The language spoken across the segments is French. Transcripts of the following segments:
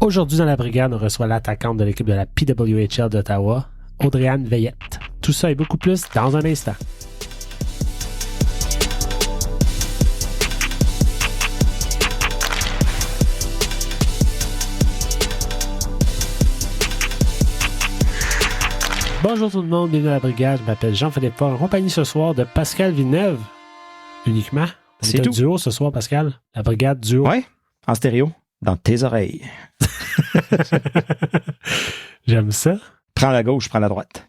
Aujourd'hui, dans la brigade, on reçoit l'attaquante de l'équipe de la PWHL d'Ottawa, Audrey-Anne Veillette. Tout ça et beaucoup plus dans un instant. Bonjour tout le monde, bienvenue à la brigade. Je m'appelle Jean-Philippe Paul, en compagnie ce soir de Pascal Villeneuve, uniquement. C'est un tout. duo ce soir, Pascal. La brigade duo. Ouais, en stéréo, dans tes oreilles. J'aime ça. Prends la gauche, prends la droite.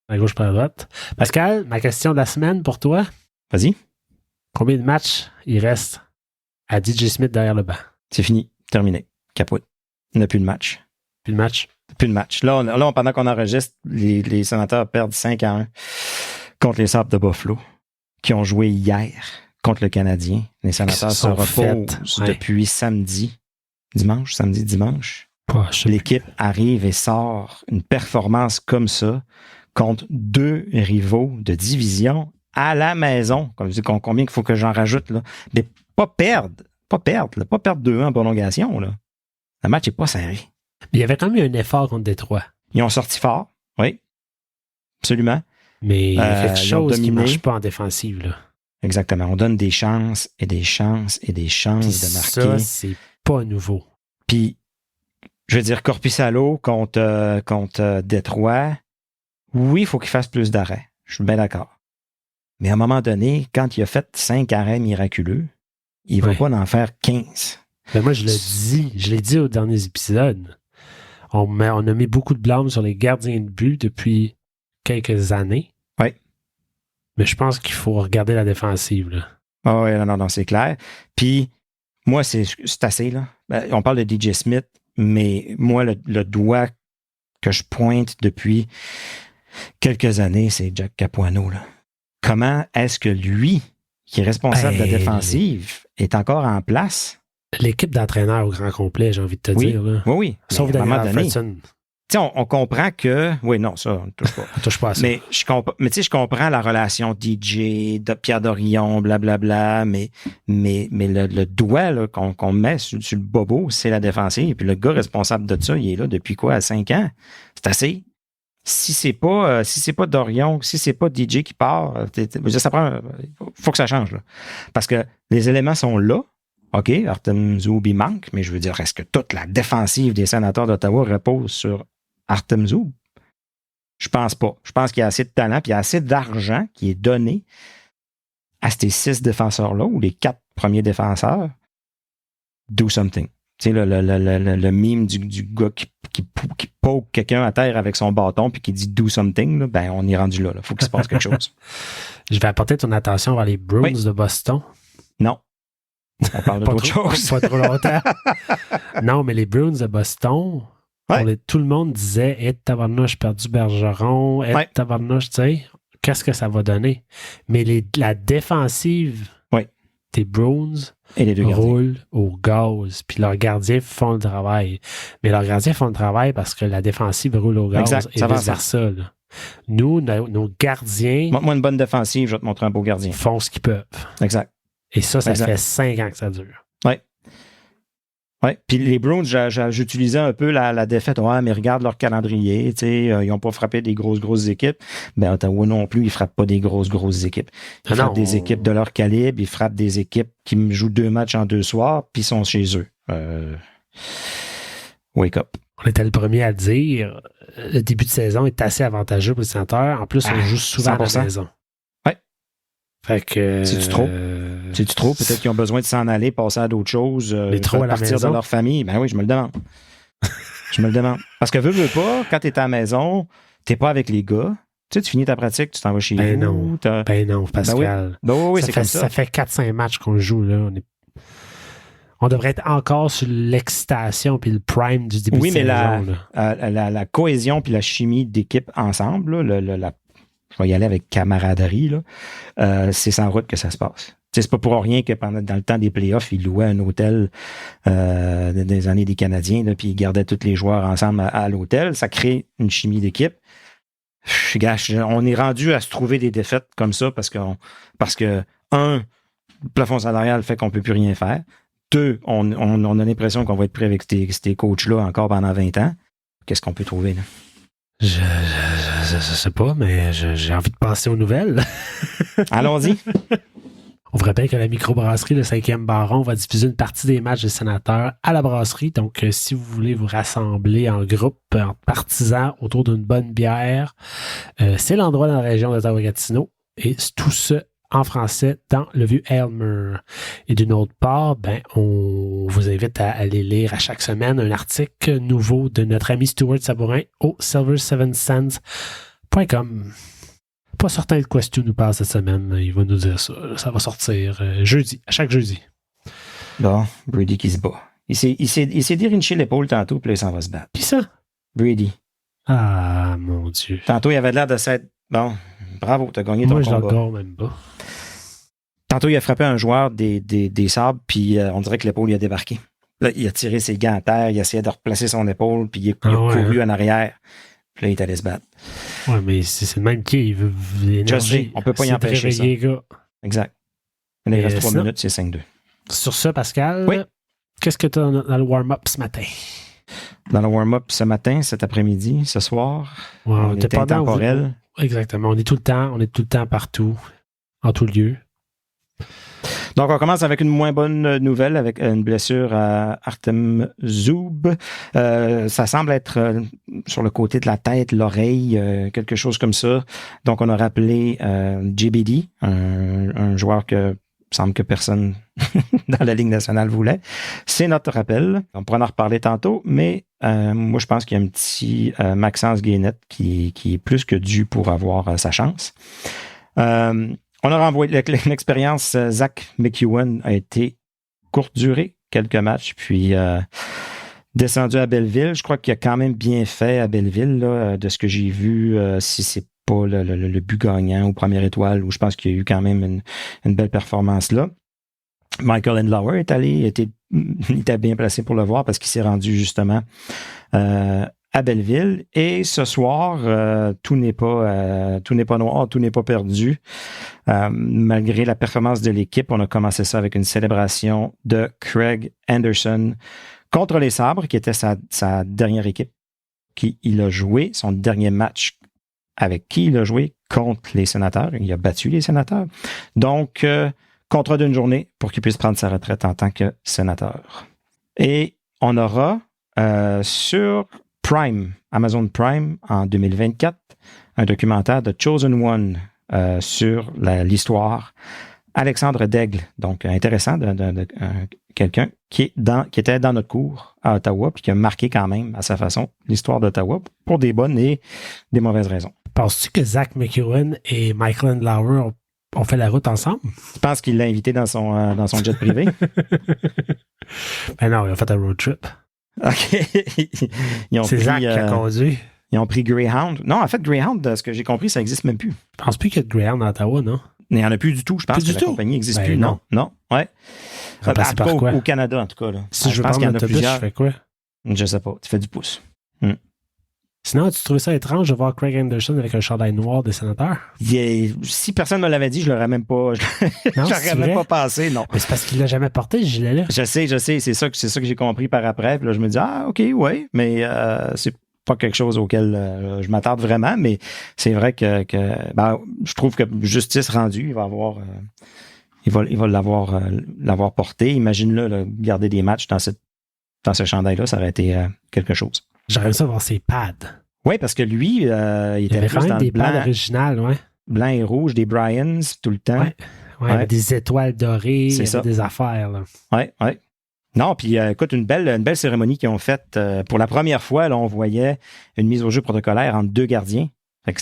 À gauche, pas à droite. Pascal, ma question de la semaine pour toi. Vas-y, Combien de matchs il reste à DJ Smith derrière le banc? c'est fini, terminé, capote. Il n'y a plus de match. Puis le match? Plus de match. Là, pendant qu'on enregistre, les sénateurs perdent 5-1 contre les Sabres de Buffalo, qui ont joué hier contre le Canadien. Les sénateurs se reposent depuis dimanche. L'équipe arrive et sort une performance comme ça contre deux rivaux de division à la maison. Comme je dis, combien il faut que j'en rajoute, là. Mais pas perdre 2-1 en prolongation, là. Le match n'est pas serré. Il y avait quand même eu un effort contre Détroit. Ils ont sorti fort, oui, absolument. Mais il y a quelque ils ont chose qui ne dominé. marche pas en défensive, là. Exactement. On donne des chances et des chances et des chances Puis de marquer. ça, c'est pas nouveau. Puis, je veux dire, Korpisalo contre Détroit, oui, il faut qu'il fasse plus d'arrêts. Je suis bien d'accord. Mais à un moment donné, quand il a fait 5 arrêts miraculeux, il ne va pas en faire 15. Mais moi, je l'ai dit aux derniers épisodes. On a mis beaucoup de blâme sur les gardiens de but depuis quelques années. Oui. Mais je pense qu'il faut regarder la défensive, là. Ah oui, non, c'est clair. Puis, moi, c'est assez, là. On parle de DJ Smith, mais moi, le doigt que je pointe depuis quelques années, c'est Jack Capuano, là. Comment est-ce que lui, qui est responsable de la défensive, est encore en place? L'équipe d'entraîneurs au grand complet, j'ai envie de te dire. Là. Oui. Sauf à un moment Daniel donné, Alfredson. on comprend que... Oui, non, ça, on ne touche pas. On touche pas à ça. Mais je comprends la relation DJ, de Pierre Dorion, blablabla, mais le doigt là, qu'on met sur le bobo, c'est la défensive. Puis le gars responsable de ça, il est là depuis quoi, à 5 ans? C'est assez. Si c'est pas Dorion, si c'est pas DJ qui part, ça prend... faut que ça change, là. Parce que les éléments sont là. OK, Artem Zub, il manque, mais je veux dire, est-ce que toute la défensive des sénateurs d'Ottawa repose sur Artem Zub? Je pense pas. Je pense qu'il y a assez de talent, puis il y a assez d'argent qui est donné à ces 6 défenseurs-là, ou les 4 premiers défenseurs. Do something. Tu sais, le mime du gars qui poke quelqu'un à terre avec son bâton, puis qui dit do something, là, ben, on est rendu là. Faut qu'il se passe quelque chose. Je vais apporter ton attention vers les Bruins de Boston. Non. On parle d'autre chose. Pas trop longtemps. Non, mais les Bruins de Boston, tout le monde disait « Hey, tabarnouche, perdu Bergeron. Hey, tabarnouche, tu sais, qu'est-ce que ça va donner? » Mais la défensive des Bruins roule au gaz. Puis leurs gardiens font le travail. Mais leurs gardiens font le travail parce que la défensive roule au gaz et vice-versa. Nous, nos gardiens... Montre-moi une bonne défensive, je vais te montrer un beau gardien. Font ce qu'ils peuvent. Exact. Et ça fait 5 ans que ça dure. Oui. Puis les Bruins, j'utilisais un peu la défaite. Ouais, mais regarde leur calendrier. Ils n'ont pas frappé des grosses équipes. Ben, Ottawa non plus, ils ne frappent pas des grosses équipes. Ils frappent des équipes de leur calibre. Ils frappent des équipes qui jouent 2 matchs en 2 soirs, puis sont chez eux. Wake up. On était le premier à dire le début de saison est assez avantageux pour les sénateurs. En plus, on joue souvent 100%. À la maison. Fait que, C'est-tu trop? Peut-être qu'ils ont besoin de s'en aller, passer à d'autres choses, partir de leur famille. Ben oui, je me le demande. Parce que veux pas, quand t'es à la maison, t'es pas avec les gars. Tu sais, tu finis ta pratique, tu t'en vas chez vous. Ben non, Pascal. Oui, c'est comme ça. Ça fait 4-5 matchs qu'on joue, là. On devrait être encore sur l'excitation puis le prime du début de saison. Oui, mais la cohésion puis la chimie d'équipe ensemble, là, je vais y aller avec camaraderie, là. C'est sans route que ça se passe. T'sais, c'est pas pour rien que dans le temps des playoffs, ils louaient un hôtel des années des Canadiens, là, puis ils gardaient tous les joueurs ensemble à l'hôtel. Ça crée une chimie d'équipe. On est rendu à se trouver des défaites comme ça parce que le plafond salarial fait qu'on peut plus rien faire. deux, on a l'impression qu'on va être pris avec ces coachs-là encore pendant 20 ans. Qu'est-ce qu'on peut trouver, là? Je sais pas, mais j'ai envie de passer aux nouvelles. Allons-y. On vous rappelle que la microbrasserie, le 5e Baron, va diffuser une partie des matchs des sénateurs à la brasserie. Donc, si vous voulez vous rassembler en groupe, en partisans, autour d'une bonne bière, c'est l'endroit dans la région d'Ottawa-Gatineau. Et tout ça en français dans le vieux Aylmer. Et d'une autre part, on vous invite à aller lire à chaque semaine un article nouveau de notre ami Stuart Sabourin au silver7cents.com. Pas certain de quoi Stu nous parle cette semaine. Il va nous dire ça. Ça va sortir jeudi, à chaque jeudi. Bon, Brady qui se bat. Il s'est dérinché l'épaule tantôt, puis là, il s'en va se battre. Puis ça? Brady. Ah, mon Dieu. Tantôt, il avait l'air de s'être... Bon, bravo, t'as gagné ton combat. Moi, je le même pas. Tantôt, il a frappé un joueur des Sabres, puis on dirait que l'épaule lui a débarqué. Là, il a tiré ses gants à terre, il a essayé de replacer son épaule, puis il a couru en arrière. Puis là, il est allé se battre. Ouais, mais c'est le même qui veut énerger. On peut pas y empêcher ça. Gars. Exact. Il reste 3 minutes, c'est 5-2. Sur ça, Pascal, oui. Qu'est-ce que tu as dans le warm-up ce matin? Dans le warm-up ce matin, cet après-midi, ce soir, on est intemporel. Exactement. On est tout le temps partout, en tout lieu. Donc, on commence avec une moins bonne nouvelle, avec une blessure à Artem Zub. Ça semble être sur le côté de la tête, l'oreille, quelque chose comme ça. Donc, on a rappelé JBD, un joueur que semble que personne dans la Ligue nationale voulait. C'est notre rappel. On pourra en reparler tantôt, mais moi, je pense qu'il y a un petit Maxence Guénette qui est plus que dû pour avoir sa chance. On a renvoyé l'expérience. Zach McEwen a été courte durée, quelques matchs, puis descendu à Belleville. Je crois qu'il a quand même bien fait à Belleville, là, de ce que j'ai vu, si c'est pas le but gagnant ou première étoile, où je pense qu'il y a eu quand même une belle performance là. Michael Andlauer était bien placé pour le voir parce qu'il s'est rendu justement à Belleville. Et ce soir, tout n'est pas noir, tout n'est pas perdu. Malgré la performance de l'équipe, on a commencé ça avec une célébration de Craig Anderson contre les Sabres, qui était sa dernière équipe qui il a joué, son dernier match avec qui il a joué contre les Sénateurs. Il a battu les Sénateurs. Donc, contrat d'une journée pour qu'il puisse prendre sa retraite en tant que sénateur. Et on aura sur Prime, Amazon Prime, en 2024, un documentaire de Chosen One sur l'histoire. Alexandre Daigle, donc intéressant, de quelqu'un qui était dans notre cours à Ottawa puis qui a marqué quand même à sa façon l'histoire d'Ottawa pour des bonnes et des mauvaises raisons. Penses-tu que Zach McEwen et Michael Andlauer ont fait la route ensemble? Tu penses qu'il l'a invité dans son jet privé? Ben non, ils ont fait un road trip. OK. C'est Zach qui a conduit. Ils ont pris Greyhound. Non, en fait, Greyhound, de ce que j'ai compris, ça n'existe même plus. Je pense plus qu'il y a de Greyhound à Ottawa, non? Il n'y en a plus du tout. Je pense que la compagnie n'existe plus. Non. Ouais. Remplacé par quoi? Au Canada, en tout cas. Là. Si je pense qu'il y en a plusieurs. Je fais quoi? Je sais pas. Tu fais du pouce. Sinon, tu trouvais ça étrange de voir Craig Anderson avec un chandail noir des Sénateurs? Si personne me l'avait dit, je l'aurais même pas. J'aurais même pas pensé, non. Mais c'est parce qu'il l'a jamais porté, ce gilet-là. Je sais. C'est ça que j'ai compris par après. Puis là, je me dis, OK, ouais, mais c'est pas quelque chose auquel je m'attarde vraiment, mais c'est vrai que je trouve que justice rendue, il va avoir il va l'avoir porté. Imagine-le là, garder des matchs dans ce chandail-là, ça aurait été quelque chose. J'aimerais ça voir ses pads. Oui, parce que lui, il était plus dans des pads originales, ouais. Blanc et rouge, des Bryans tout le temps. Ouais, avec des étoiles dorées, des affaires. Là. Ouais. Non, puis écoute, une belle cérémonie qu'ils ont faite. Pour la première fois, là, on voyait une mise au jeu protocolaire entre deux gardiens. Fait que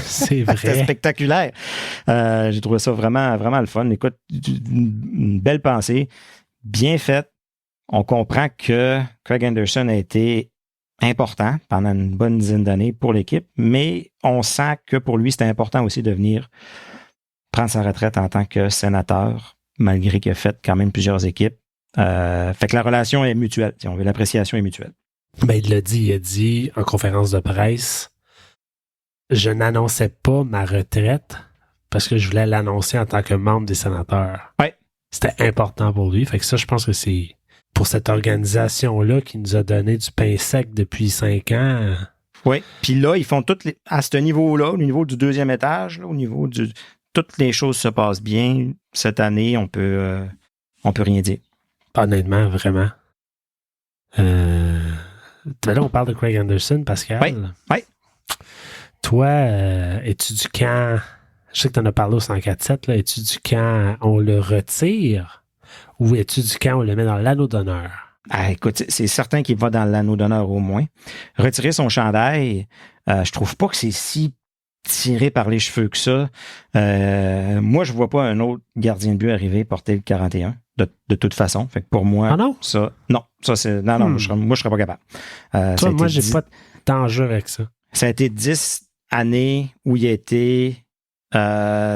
c'est vrai. C'était spectaculaire. J'ai trouvé ça vraiment, vraiment le fun. Écoute, une belle pensée, bien faite. On comprend que Craig Anderson a été important pendant une bonne dizaine d'années pour l'équipe, mais on sent que pour lui, c'était important aussi de venir prendre sa retraite en tant que sénateur, malgré qu'il a fait quand même plusieurs équipes. Fait que la relation est mutuelle, si on veut, l'appréciation est mutuelle. Ben, il a dit en conférence de presse, je n'annonçais pas ma retraite parce que je voulais l'annoncer en tant que membre des sénateurs. Ouais. C'était important pour lui. Fait que ça, je pense que c'est pour cette organisation-là qui nous a donné du pain sec depuis 5 ans. Oui. Puis là, ils font à ce niveau-là, au niveau du 2e étage, là, au niveau du... Toutes les choses se passent bien. Cette année, on peut rien dire. Honnêtement, vraiment. Là, on parle de Craig Anderson, Pascal. Oui. Toi, es-tu du camp... Je sais que tu en as parlé au 104.7, là. Es-tu du camp on le retire ou es-tu du camp on le met dans l'anneau d'honneur? Ah, écoute, c'est certain qu'il va dans l'anneau d'honneur au moins. Retirer son chandail, je trouve pas que c'est si tiré par les cheveux que ça. Moi, je vois pas un autre gardien de but arriver porter le 41 de toute façon. Fait que pour moi, ah non? Moi, je serais pas capable. Toi, moi, j'ai pas d'enjeu avec ça. Ça a été 10 années où il a été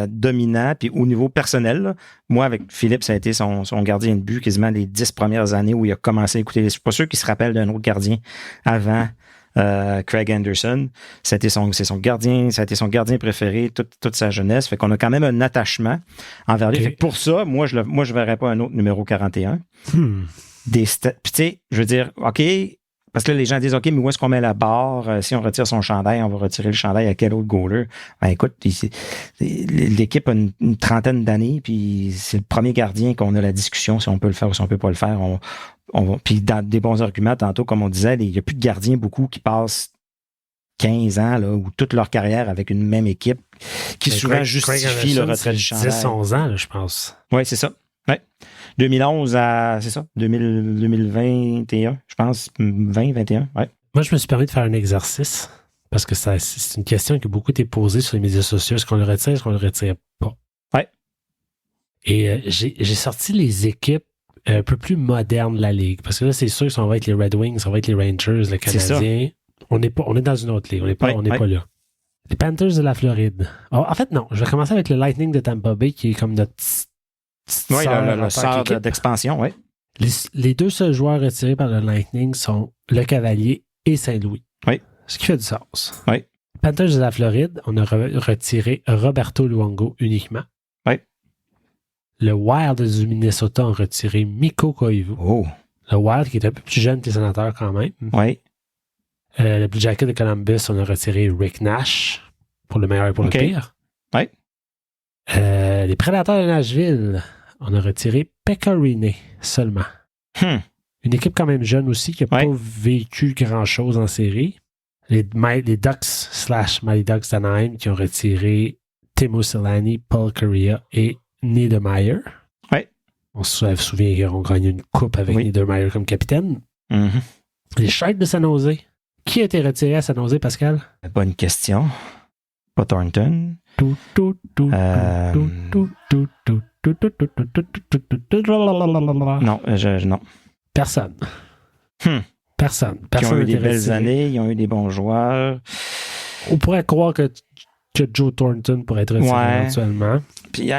dominant, puis au niveau personnel, là, moi, avec Philippe, ça a été son gardien de but quasiment les 10 premières années où il a commencé à écouter. Je suis pas sûr qu'il se rappelle d'un autre gardien avant Craig Anderson. Ça a été son gardien préféré toute sa jeunesse. Fait qu'on a quand même un attachement envers lui. Okay. Fait que pour ça, moi, je verrais pas un autre numéro 41. Puis tu sais, je veux dire, OK, parce que là, les gens disent, OK, mais où est-ce qu'on met la barre? Si on retire son chandail, on va retirer le chandail à quel autre goaler? Ben écoute, l'équipe a une trentaine d'années, puis c'est le premier gardien qu'on a la discussion si on peut le faire ou si on peut pas le faire. Puis dans des bons arguments, tantôt, comme on disait, il n'y a plus de gardiens beaucoup qui passent 15 ans là, ou toute leur carrière avec une même équipe qui souvent justifie le retrait du chandail. 10-11 ans, là, je pense. Oui, c'est ça. Ouais. 2011 à, c'est ça, 2021, je pense, 2021, ouais. Moi, je me suis permis de faire un exercice parce que c'est une question qui a beaucoup été posée sur les médias sociaux. Est-ce qu'on le retire, est-ce qu'on le retire pas? Ouais. Et j'ai sorti les équipes un peu plus modernes de la Ligue. Parce que là, c'est sûr que ça va être les Red Wings, ça va être les Rangers, le Canadien. On est dans une autre ligue. On n'est pas là. Les Panthers de la Floride. En fait, non. Je vais commencer avec le Lightning de Tampa Bay qui est comme notre oui, le sort d'expansion, oui. Les deux seuls joueurs retirés par le Lightning sont le Cavalier et Saint-Louis. Oui. Ce qui fait du sens. Oui. Panthers de la Floride, on a retiré Roberto Luongo uniquement. Oui. Le Wild du Minnesota a retiré Mikko Koivu. Oh. Le Wild, qui est un peu plus jeune que les Sénateurs quand même. Oui. Le Blue Jacket de Columbus, on a retiré Rick Nash pour le meilleur et pour le pire. Oui. Les Prédateurs de Nashville, on a retiré Pekka Rinne seulement. Une équipe quand même jeune aussi qui n'a pas vécu grand-chose en série. Les Ducks/Mighty Ducks d'Anaheim qui ont retiré Timo Selänne, Paul Kariya et Niedermayer. Oui. On se souvient qu'ils ont gagné une coupe avec Niedermayer comme capitaine. Mm-hmm. Les Sharks de San Jose. Qui a été retiré à San Jose, Pascal? Bonne question. Pas Thornton. Non, non. Personne. Personne. Ils ont eu des belles années, ils ont eu des bons joueurs. On pourrait croire que Joe Thornton pourrait être retiré éventuellement. Puis,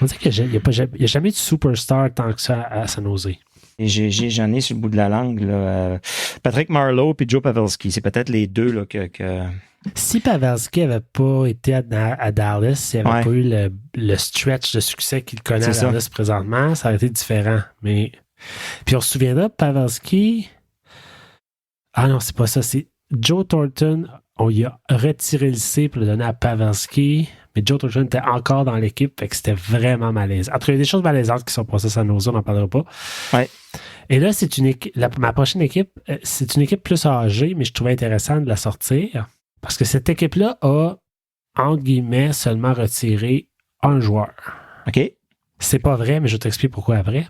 on dit qu'il n'y a jamais de superstar tant que ça à San Jose. J'en ai sur le bout de la langue. Là, Patrick Marleau et Joe Pavelski. C'est peut-être les deux là, que... Si Pavelski n'avait pas été à Dallas, s'il n'avait pas eu le stretch de succès qu'il connaît à Dallas présentement, ça aurait été différent. Mais... Puis on se souviendra, Pavelski... Ah non, c'est pas ça. C'est Joe Thornton. On y a retiré le C pour le donner à Pavelski. Mais Joe Thornton était encore dans l'équipe, fait que c'était vraiment malaisant. En tout cas, il y a des choses malaisantes qui sont passées à San Jose, on n'en parlera pas. Ouais. Et là, c'est une équipe, ma prochaine équipe, c'est une équipe plus âgée, mais je trouvais intéressant de la sortir. Parce que cette équipe-là a, entre guillemets, seulement retiré un joueur. OK. C'est pas vrai, mais je t'explique pourquoi après.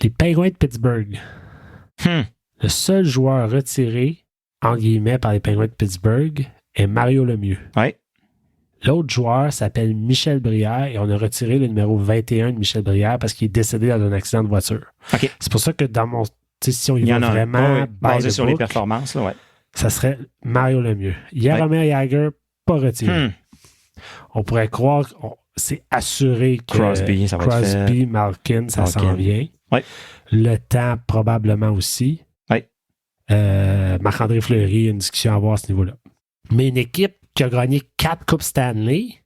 Les Penguins de Pittsburgh. Le seul joueur retiré, entre guillemets, par les Penguins de Pittsburgh est Mario Lemieux. Oui. L'autre joueur s'appelle Michel Brière et on a retiré le numéro 21 de Michel Brière parce qu'il est décédé dans un accident de voiture. Okay. C'est pour ça que dans mon... Si on y va vraiment... basé sur les performances, là, ça serait Mario Lemieux. Jaromir Jagr, pas retiré. On pourrait croire que c'est assuré que Crosby, Malkin, ça s'en vient. Ouais. Le temps, probablement aussi. Ouais. Marc-André Fleury, une discussion à avoir à ce niveau-là. Mais une équipe qui a gagné 4 Coupes Stanley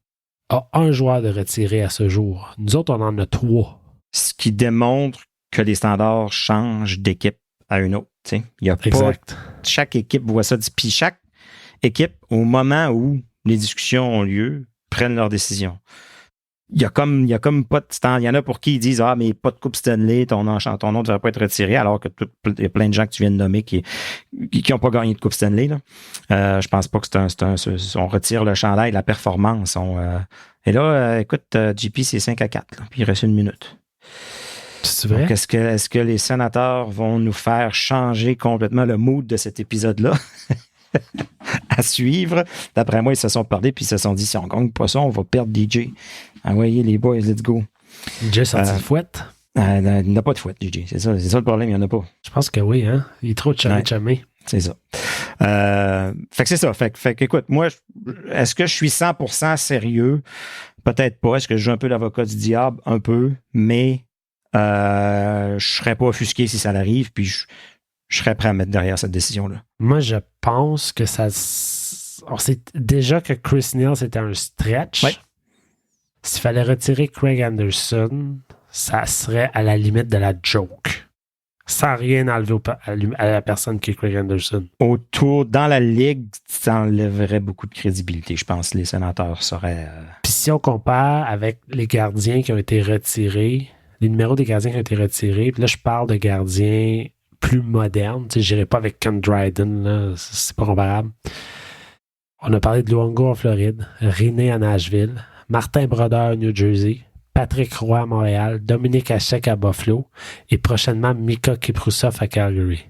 a un joueur de retiré à ce jour. Nous autres, on en a 3. ce qui démontre que les standards changent d'équipe à une autre. Il y a exact. pas... Chaque équipe voit ça. Puis chaque équipe, au moment où les discussions ont lieu, prennent leurs décisions. Il y a comme pas de stand. Il y en a pour qui ils disent mais pas de Coupe Stanley, ton nom ne devrait pas être retiré, alors que il y a plein de gens que tu viens de nommer qui n'ont pas gagné de Coupe Stanley. Là. Je pense pas que on retire le chandail de la performance. Et là, écoute, JP, c'est 5-4, là, puis il reste 1 minute. C'est vrai? Donc, est-ce que les sénateurs vont nous faire changer complètement le mood de cet épisode-là? À suivre. D'après moi, ils se sont parlé puis ils se sont dit si on gagne pas ça, on va perdre DJ. Envoyez les boys, let's go. DJ sorti de fouette? Il n'a pas de fouette, DJ. C'est ça le problème, il n'y en a pas. Je pense que oui, hein? Il est trop chamé. C'est ça. Fait que c'est ça. Fait que écoute, moi, est-ce que je suis 100% sérieux? Peut-être pas. Est-ce que je joue un peu l'avocat du diable? Un peu. Mais je serais pas offusqué si ça l'arrive, puis je serais prêt à mettre derrière cette décision-là. Moi, je pense que ça... On sait déjà que Chris Neal, c'était un stretch. Ouais. S'il fallait retirer Craig Anderson, ça serait à la limite de la joke. Sans rien enlever à la personne qui est Craig Anderson. Dans la ligue, ça enlèverait beaucoup de crédibilité. Je pense que les sénateurs seraient... Puis si on compare avec les gardiens qui ont été retirés, les numéros des gardiens qui ont été retirés, puis là, je parle de gardiens plus modernes. Je n'irai pas avec Ken Dryden, là, c'est pas comparable. On a parlé de Luongo en Floride, René à Nashville, Martin Brodeur à New Jersey, Patrick Roy à Montréal, Dominique Hasek à Buffalo et prochainement Mika Kiprusoff à Calgary.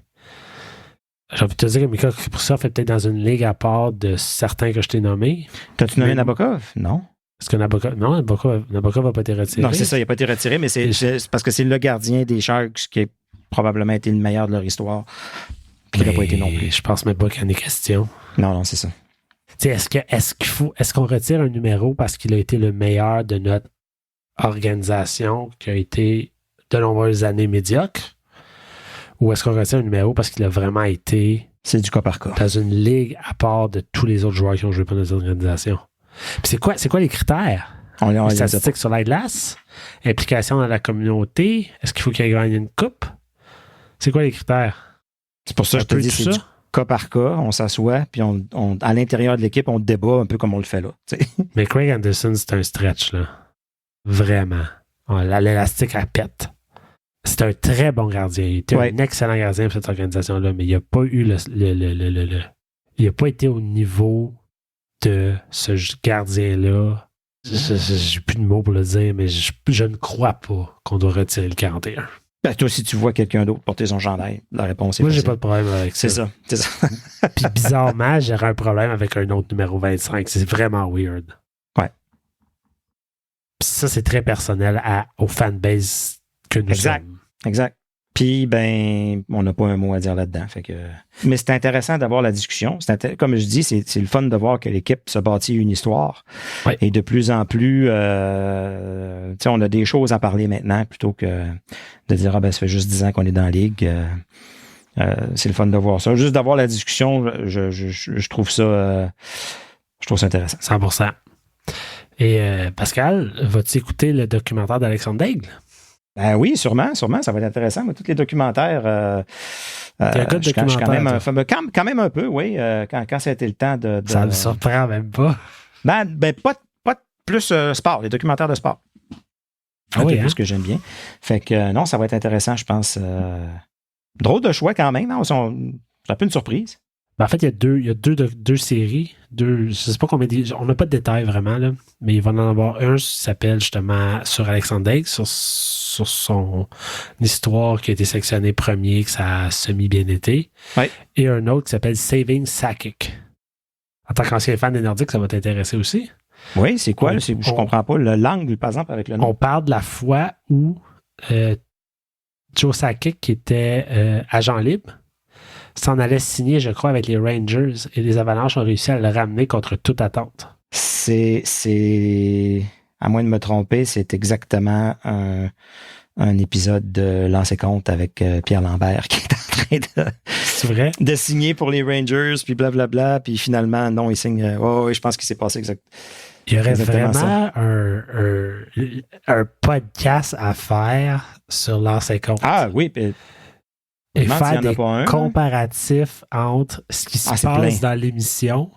J'ai envie de te dire que Mika Kiprusoff est peut-être dans une ligue à part de certains que je t'ai nommés. T'as-tu nommé Nabokov? Non. Est-ce que Nabokov n'a pas été retiré? Non, c'est ça, il n'a pas été retiré, mais c'est parce que c'est le gardien des Sharks qui a probablement été le meilleur de leur histoire. Puis il n'a pas été non plus. Je pense même pas qu'il y en ait question. Non, c'est ça. Est-ce qu'on retire un numéro parce qu'il a été le meilleur de notre organisation qui a été de nombreuses années médiocre? Ou est-ce qu'on retire un numéro parce qu'il a vraiment été... C'est du cas par cas. Dans une ligue à part de tous les autres joueurs qui ont joué pour notre organisation. Puis c'est quoi les critères? Les statistiques sur la glace? Implication dans la communauté? Est-ce qu'il faut qu'il gagne une coupe? C'est quoi les critères? C'est pour ça que je te dis, c'est du cas par cas. On s'assoit, puis à l'intérieur de l'équipe, on débat un peu comme on le fait là. T'sais. Mais Craig Anderson, c'est un stretch, là. Vraiment. L'élastique, elle pète. C'est un très bon gardien. Il était un excellent gardien pour cette organisation-là, mais il n'a pas eu il n'a pas été au niveau de ce gardien-là. J'ai plus de mots pour le dire, mais je ne crois pas qu'on doit retirer le 41. Ben, toi, si tu vois quelqu'un d'autre porter son chandail, la réponse est moi, facile. j'ai pas de problème avec ça. C'est ça. Puis bizarrement, j'aurais un problème avec un autre numéro 25. C'est vraiment weird. Ouais. Puis ça, c'est très personnel aux fanbase que nous sommes. Exact. Puis, on n'a pas un mot à dire là-dedans. Fait que... Mais c'est intéressant d'avoir la discussion. Comme je dis, c'est le fun de voir que l'équipe se bâtit une histoire. Ouais. Et de plus en plus, on a des choses à parler maintenant plutôt que de dire ça fait juste 10 ans qu'on est dans la ligue. C'est le fun de voir ça. Juste d'avoir la discussion, je trouve ça intéressant. 100%. Et Pascal, vas-tu écouter le documentaire d'Alexandre Daigle? Ben oui, sûrement, ça va être intéressant. Moi, tous les documentaires, je suis quand même un peu, oui, quand ça a été le temps de... Ça me surprend même pas. Ben pas plus sport, les documentaires de sport. Plus que j'aime bien. Fait que non, ça va être intéressant, je pense. Drôle de choix quand même, hein? C'est un peu une surprise. Ben en fait, il y a deux séries. Je sais pas combien on n'a pas de détails vraiment, là, mais il va en avoir un qui s'appelle justement sur Alexandre Daigle, sur son histoire qui a été sélectionné premier, que ça a semi-bien été. Ouais. Et un autre qui s'appelle Saving Sakic. En tant qu'ancien fan des Nordiques, ça va t'intéresser aussi. Oui, c'est quoi? Je comprends pas l'angle, par exemple, avec le nom. On parle de la fois où Joe Sakic, qui était agent libre, s'en allait signer, je crois, avec les Rangers et les Avalanches ont réussi à le ramener contre toute attente. C'est à moins de me tromper, c'est exactement un épisode de Lancer compte avec Pierre Lambert qui est en train de signer pour les Rangers, puis blablabla, puis finalement, non, il signe. Je pense qu'il s'est passé Il y aurait Exactement vraiment un podcast à faire sur l'ancien compte. Ah oui, et demande s'il faire y en a des pas un, là. comparatifs entre ce qui se Ah, c'est passe plein. dans l'émission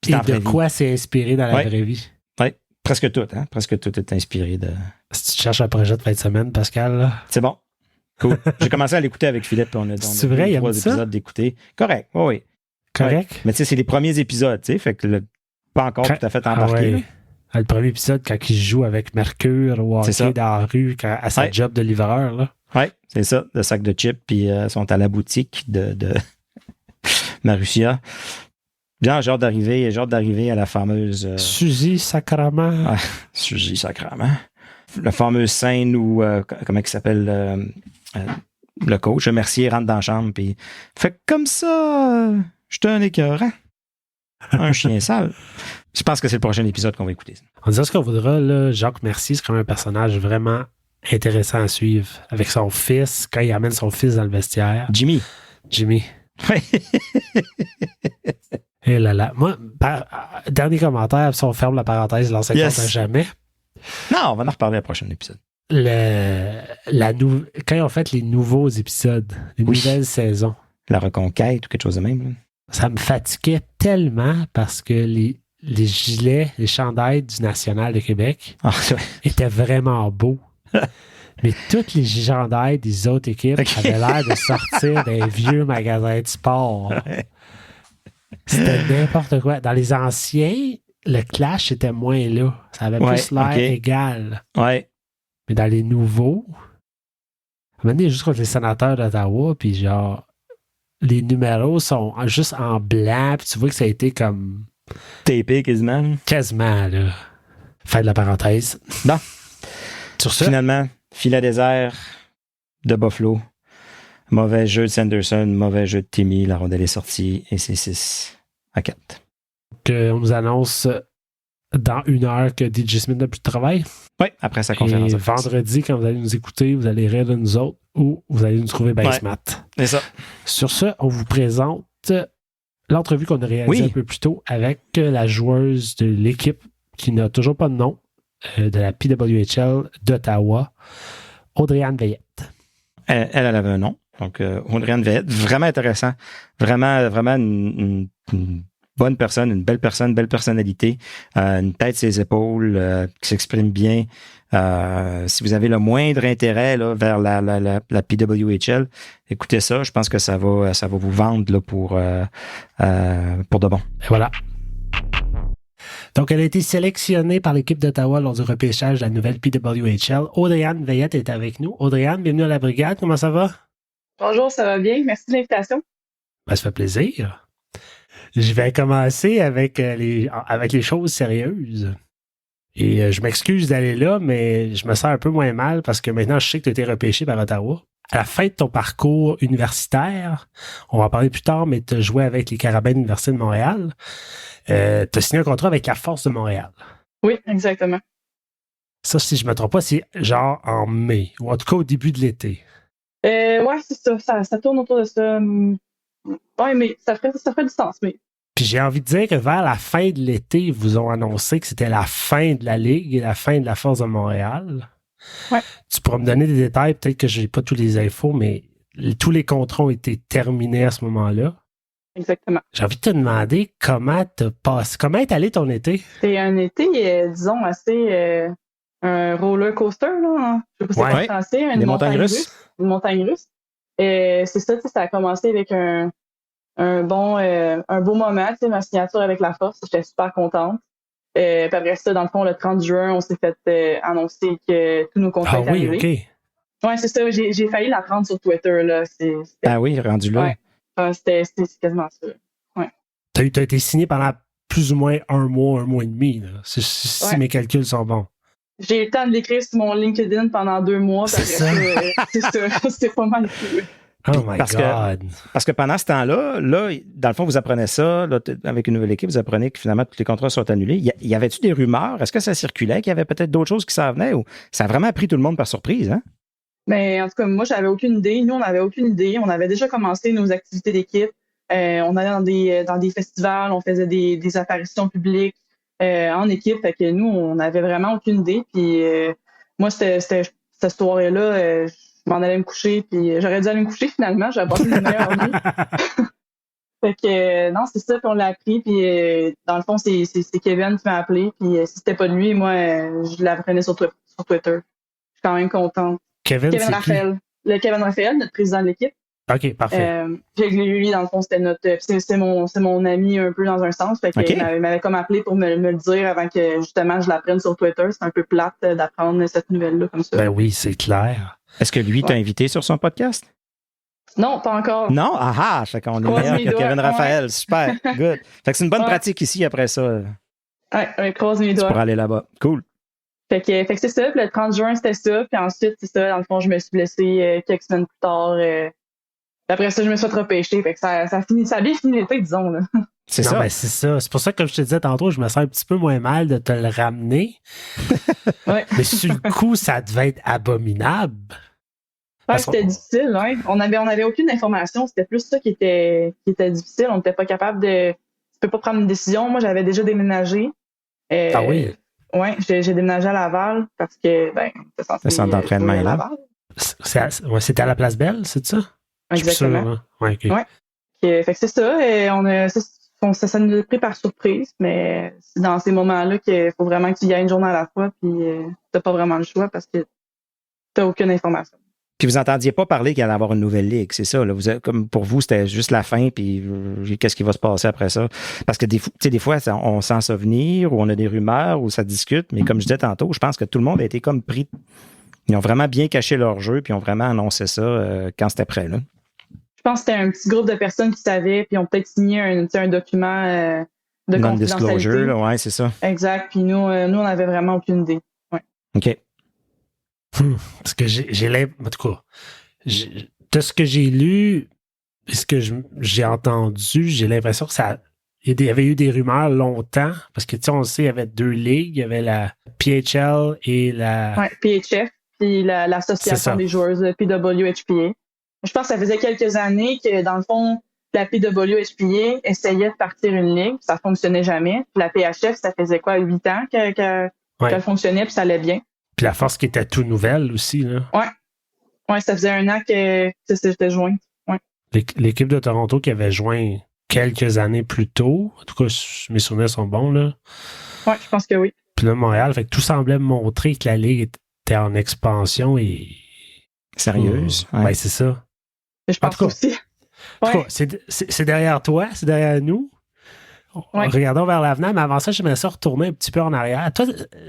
Puis et dans la de vraie vie. quoi c'est inspiré dans la Ouais. vraie vie. Oui, presque tout, hein? Presque tout est inspiré de... Si tu cherches un projet de fin de semaine, Pascal, là. C'est bon. Cool. J'ai commencé à l'écouter avec Philippe, on a C'est vrai, il aime 3 ça? épisodes d'écouter. Correct, oui. Correct? Ouais. Mais tu sais, c'est les premiers épisodes, tu sais, fait que pas encore tout à fait embarqué. ouais. Le premier épisode, quand il joue avec Mercure au C'est ça. hockey dans la rue, à sa Ouais. job de livreur, là. Oui, c'est ça, le sac de chips, puis ils sont à la boutique de Marussia. Bien, j'ai hâte d'arriver à la fameuse... Suzy Sacrament. Suzy Sacrament. La fameuse scène où, comment il s'appelle, le coach, Mercier, rentre dans la chambre, puis fait comme ça, j'étais un écœurant. Un chien sale. Je pense que c'est le prochain épisode qu'on va écouter. On dirait ce qu'on voudra, là. Jacques Mercier, c'est quand même un personnage vraiment intéressant à suivre. Avec son fils, quand il amène son fils dans le vestiaire. Jimmy. Et là là. Moi, dernier commentaire, si on ferme la parenthèse, l'ancien compte à jamais. Non, on va en reparler à prochain épisode. Quand ils ont fait les nouveaux épisodes, les nouvelles saisons. La reconquête ou quelque chose de même. Là. Ça me fatiguait tellement parce que les gilets, les chandails du National de Québec étaient vraiment beaux. Mais toutes les chandails des autres équipes avaient l'air de sortir d'un vieux magasin de sport. C'était n'importe quoi. Dans les anciens, le clash était moins là. Ça avait plus l'air égal. Ouais. Mais dans les nouveaux, à un moment donné, juste contre les sénateurs d'Ottawa, puis genre, les numéros sont juste en blanc, puis tu vois que ça a été comme... Tapé quasiment. Quasiment, là. Fin de la parenthèse. Bon. Sur ça. Finalement, filet désert de Buffalo. Mauvais jeu de Sanderson, mauvais jeu de Timmy. La rondelle est sortie et c'est 6-4. On nous annonce dans 1 heure que DJ Smith n'a plus de travail. Oui, après sa conférence. Et vendredi, quand vous allez nous écouter, vous allez rire de nous autres ou vous allez nous trouver basement. C'est ça. Sur ce, on vous présente l'entrevue qu'on a réalisée un peu plus tôt avec la joueuse de l'équipe qui n'a toujours pas de nom de la PWHL d'Ottawa, Audrey-Anne Veillette. Elle avait un nom. Donc, Audrey-Anne Veillette, vraiment intéressant. Vraiment une bonne personne, une belle personne, belle personnalité, une tête sur ses épaules, qui s'exprime bien. Si vous avez le moindre intérêt là, vers la PWHL, écoutez ça. Je pense que ça va vous vendre là, pour de bon. Et voilà. Donc, elle a été sélectionnée par l'équipe d'Ottawa lors du repêchage de la nouvelle PWHL. Audrey-Anne Veillette est avec nous. Audrey-Anne, bienvenue à la brigade. Comment ça va? Bonjour, ça va bien. Merci de l'invitation. Ben, ça fait plaisir. Je vais commencer avec les choses sérieuses. Et je m'excuse d'aller là, mais je me sens un peu moins mal parce que maintenant, je sais que tu as été repêché par Ottawa. À la fin de ton parcours universitaire, on va en parler plus tard, mais tu as joué avec les Carabins de l'Université de Montréal. Tu as signé un contrat avec la Force de Montréal. Oui, exactement. Ça, si je ne me trompe pas, c'est genre en mai, ou en tout cas au début de l'été. Oui, c'est ça. Ça tourne autour de ça. Oui, mais ça ferait du sens, mais... Puis j'ai envie de dire que vers la fin de l'été, ils vous ont annoncé que c'était la fin de la Ligue et la fin de la Force de Montréal. Ouais. Tu pourras me donner des détails, peut-être que je n'ai pas tous les infos, mais tous les contrats ont été terminés à ce moment-là. Exactement. J'ai envie de te demander comment est allé ton été? C'est un été, disons, assez un roller coaster, là. Je sais pas si c'est français, une montagne russe. Une montagne russe. C'est ça, ça a commencé avec un beau moment, ma signature avec la Force, j'étais super contente. Puis après ça, dans le fond, le 30 juin, on s'est fait annoncer que tous nos contrats étaient arrivés. OK. Ouais, c'est ça, j'ai failli la prendre sur Twitter, là. Ah oui, rendu là. Ouais. C'était quasiment ça. Ouais. T'as été signé pendant plus ou moins un mois et demi, là, si mes calculs sont bons. J'ai eu le temps de l'écrire sur mon LinkedIn pendant 2 mois. C'est ça. C'était pas mal. Oh my God. Parce que pendant ce temps-là, dans le fond, vous apprenez ça, là, avec une nouvelle équipe, vous apprenez que finalement, tous les contrats sont annulés. Y avait-tu des rumeurs? Est-ce que ça circulait, qu'il y avait peut-être d'autres choses qui s'en venaient? Ou ça a vraiment pris tout le monde par surprise, hein? Mais en tout cas, moi, j'avais aucune idée. Nous, on n'avait aucune idée. On avait déjà commencé nos activités d'équipe. On allait dans des festivals, on faisait des apparitions publiques. en équipe. Fait que nous, on n'avait vraiment aucune idée. Puis moi, cette soirée-là, je m'en allais me coucher. Puis j'aurais dû aller me coucher finalement. J'avais passé une meilleure nuit. Fait que non, c'est ça, puis on l'a appris. Puis dans le fond, c'est Kevin qui m'a appelé. Puis si c'était pas de lui, moi, je l'apprenais sur Twitter. Je suis quand même contente. Kevin Raphaël. Le Kevin Raphaël, notre président de l'équipe. OK, parfait. Lui, dans le fond, c'est mon ami un peu dans un sens. Fait qu'il m'avait comme appelé pour me le dire avant que justement je l'apprenne sur Twitter. C'est un peu plate d'apprendre cette nouvelle-là comme ça. Ben oui, c'est clair. Est-ce que lui t'a invité sur son podcast? Non, pas encore. Non? Ah, fait qu'on est meilleur que Kevin Raphaël. Super, good. Fait que c'est une bonne pratique ici après ça. Ouais, croise mes doigts. Pour aller là-bas. Cool. Fait que c'est ça. Puis le 30 juin, c'était ça. Puis ensuite, c'est ça. Dans le fond, je me suis blessée quelques semaines plus tard. Après ça, je me suis repêché. Fait que ça a bien fini l'été, disons. Là. C'est ça. Ben c'est ça. C'est pour ça que, comme je te disais tantôt, je me sens un petit peu moins mal de te le ramener. Ouais. Mais sur le coup, ça devait être abominable. Ouais, c'était difficile. Ouais. On avait aucune information. C'était plus ça qui était difficile. On n'était pas capable de... Tu peux pas prendre une décision. Moi, j'avais déjà déménagé. Ah oui? Oui, j'ai déménagé à Laval parce que, c'est censé... Le centre d'entraînement est là. C'était à la Place Belle, c'est ça? Exactement. Sûr, hein? Ouais, OK. Ouais. Fait que c'est ça. Et ça nous a pris par surprise, mais c'est dans ces moments-là qu'il faut vraiment que tu y ailles une journée à la fois, puis t'as pas vraiment le choix parce que t'as aucune information. Puis vous n'entendiez pas parler qu'il allait y avoir une nouvelle ligue, c'est ça. Là. Comme pour vous, c'était juste la fin, puis qu'est-ce qui va se passer après ça? Parce que des fois, on sent ça venir, ou on a des rumeurs, ou ça discute, mais comme je disais tantôt, je pense que tout le monde a été comme pris. Ils ont vraiment bien caché leur jeu, puis ils ont vraiment annoncé ça quand c'était prêt. Là. Je pense que c'était un petit groupe de personnes qui savaient, puis ont peut-être signé un document de confidentialité. Non-disclosure, oui, c'est ça. Exact, puis nous, on n'avait vraiment aucune idée. Ouais. OK. Parce que en tout cas, de ce que j'ai lu, et ce que j'ai entendu, j'ai l'impression que il y avait eu des rumeurs longtemps, parce que, tu sais, on sait, il y avait 2 ligues, il y avait la PHL et la... Oui, PHF, puis l'association des joueurs de PWHPA. Je pense que ça faisait quelques années que, dans le fond, la PWHPA essayait de partir une ligue, ça fonctionnait jamais. Puis la PHF, ça faisait quoi, 8 ans qu'elle fonctionnait, puis ça allait bien. Puis la force qui était toute nouvelle aussi, là. Ouais, ça faisait 1 an que j'étais jointe. Ouais. L'équipe de Toronto qui avait joint quelques années plus tôt, en tout cas, mes souvenirs sont bons, là. Ouais, je pense que oui. Puis là, Montréal, fait que tout semblait montrer que la ligue était en expansion et... Sérieuse. Ouais, c'est ça. Je pense aussi. En tout cas, c'est derrière toi, c'est derrière nous. Ouais. Regardons vers l'avenir, mais avant ça, j'aimerais ça retourner un petit peu en arrière. Toi,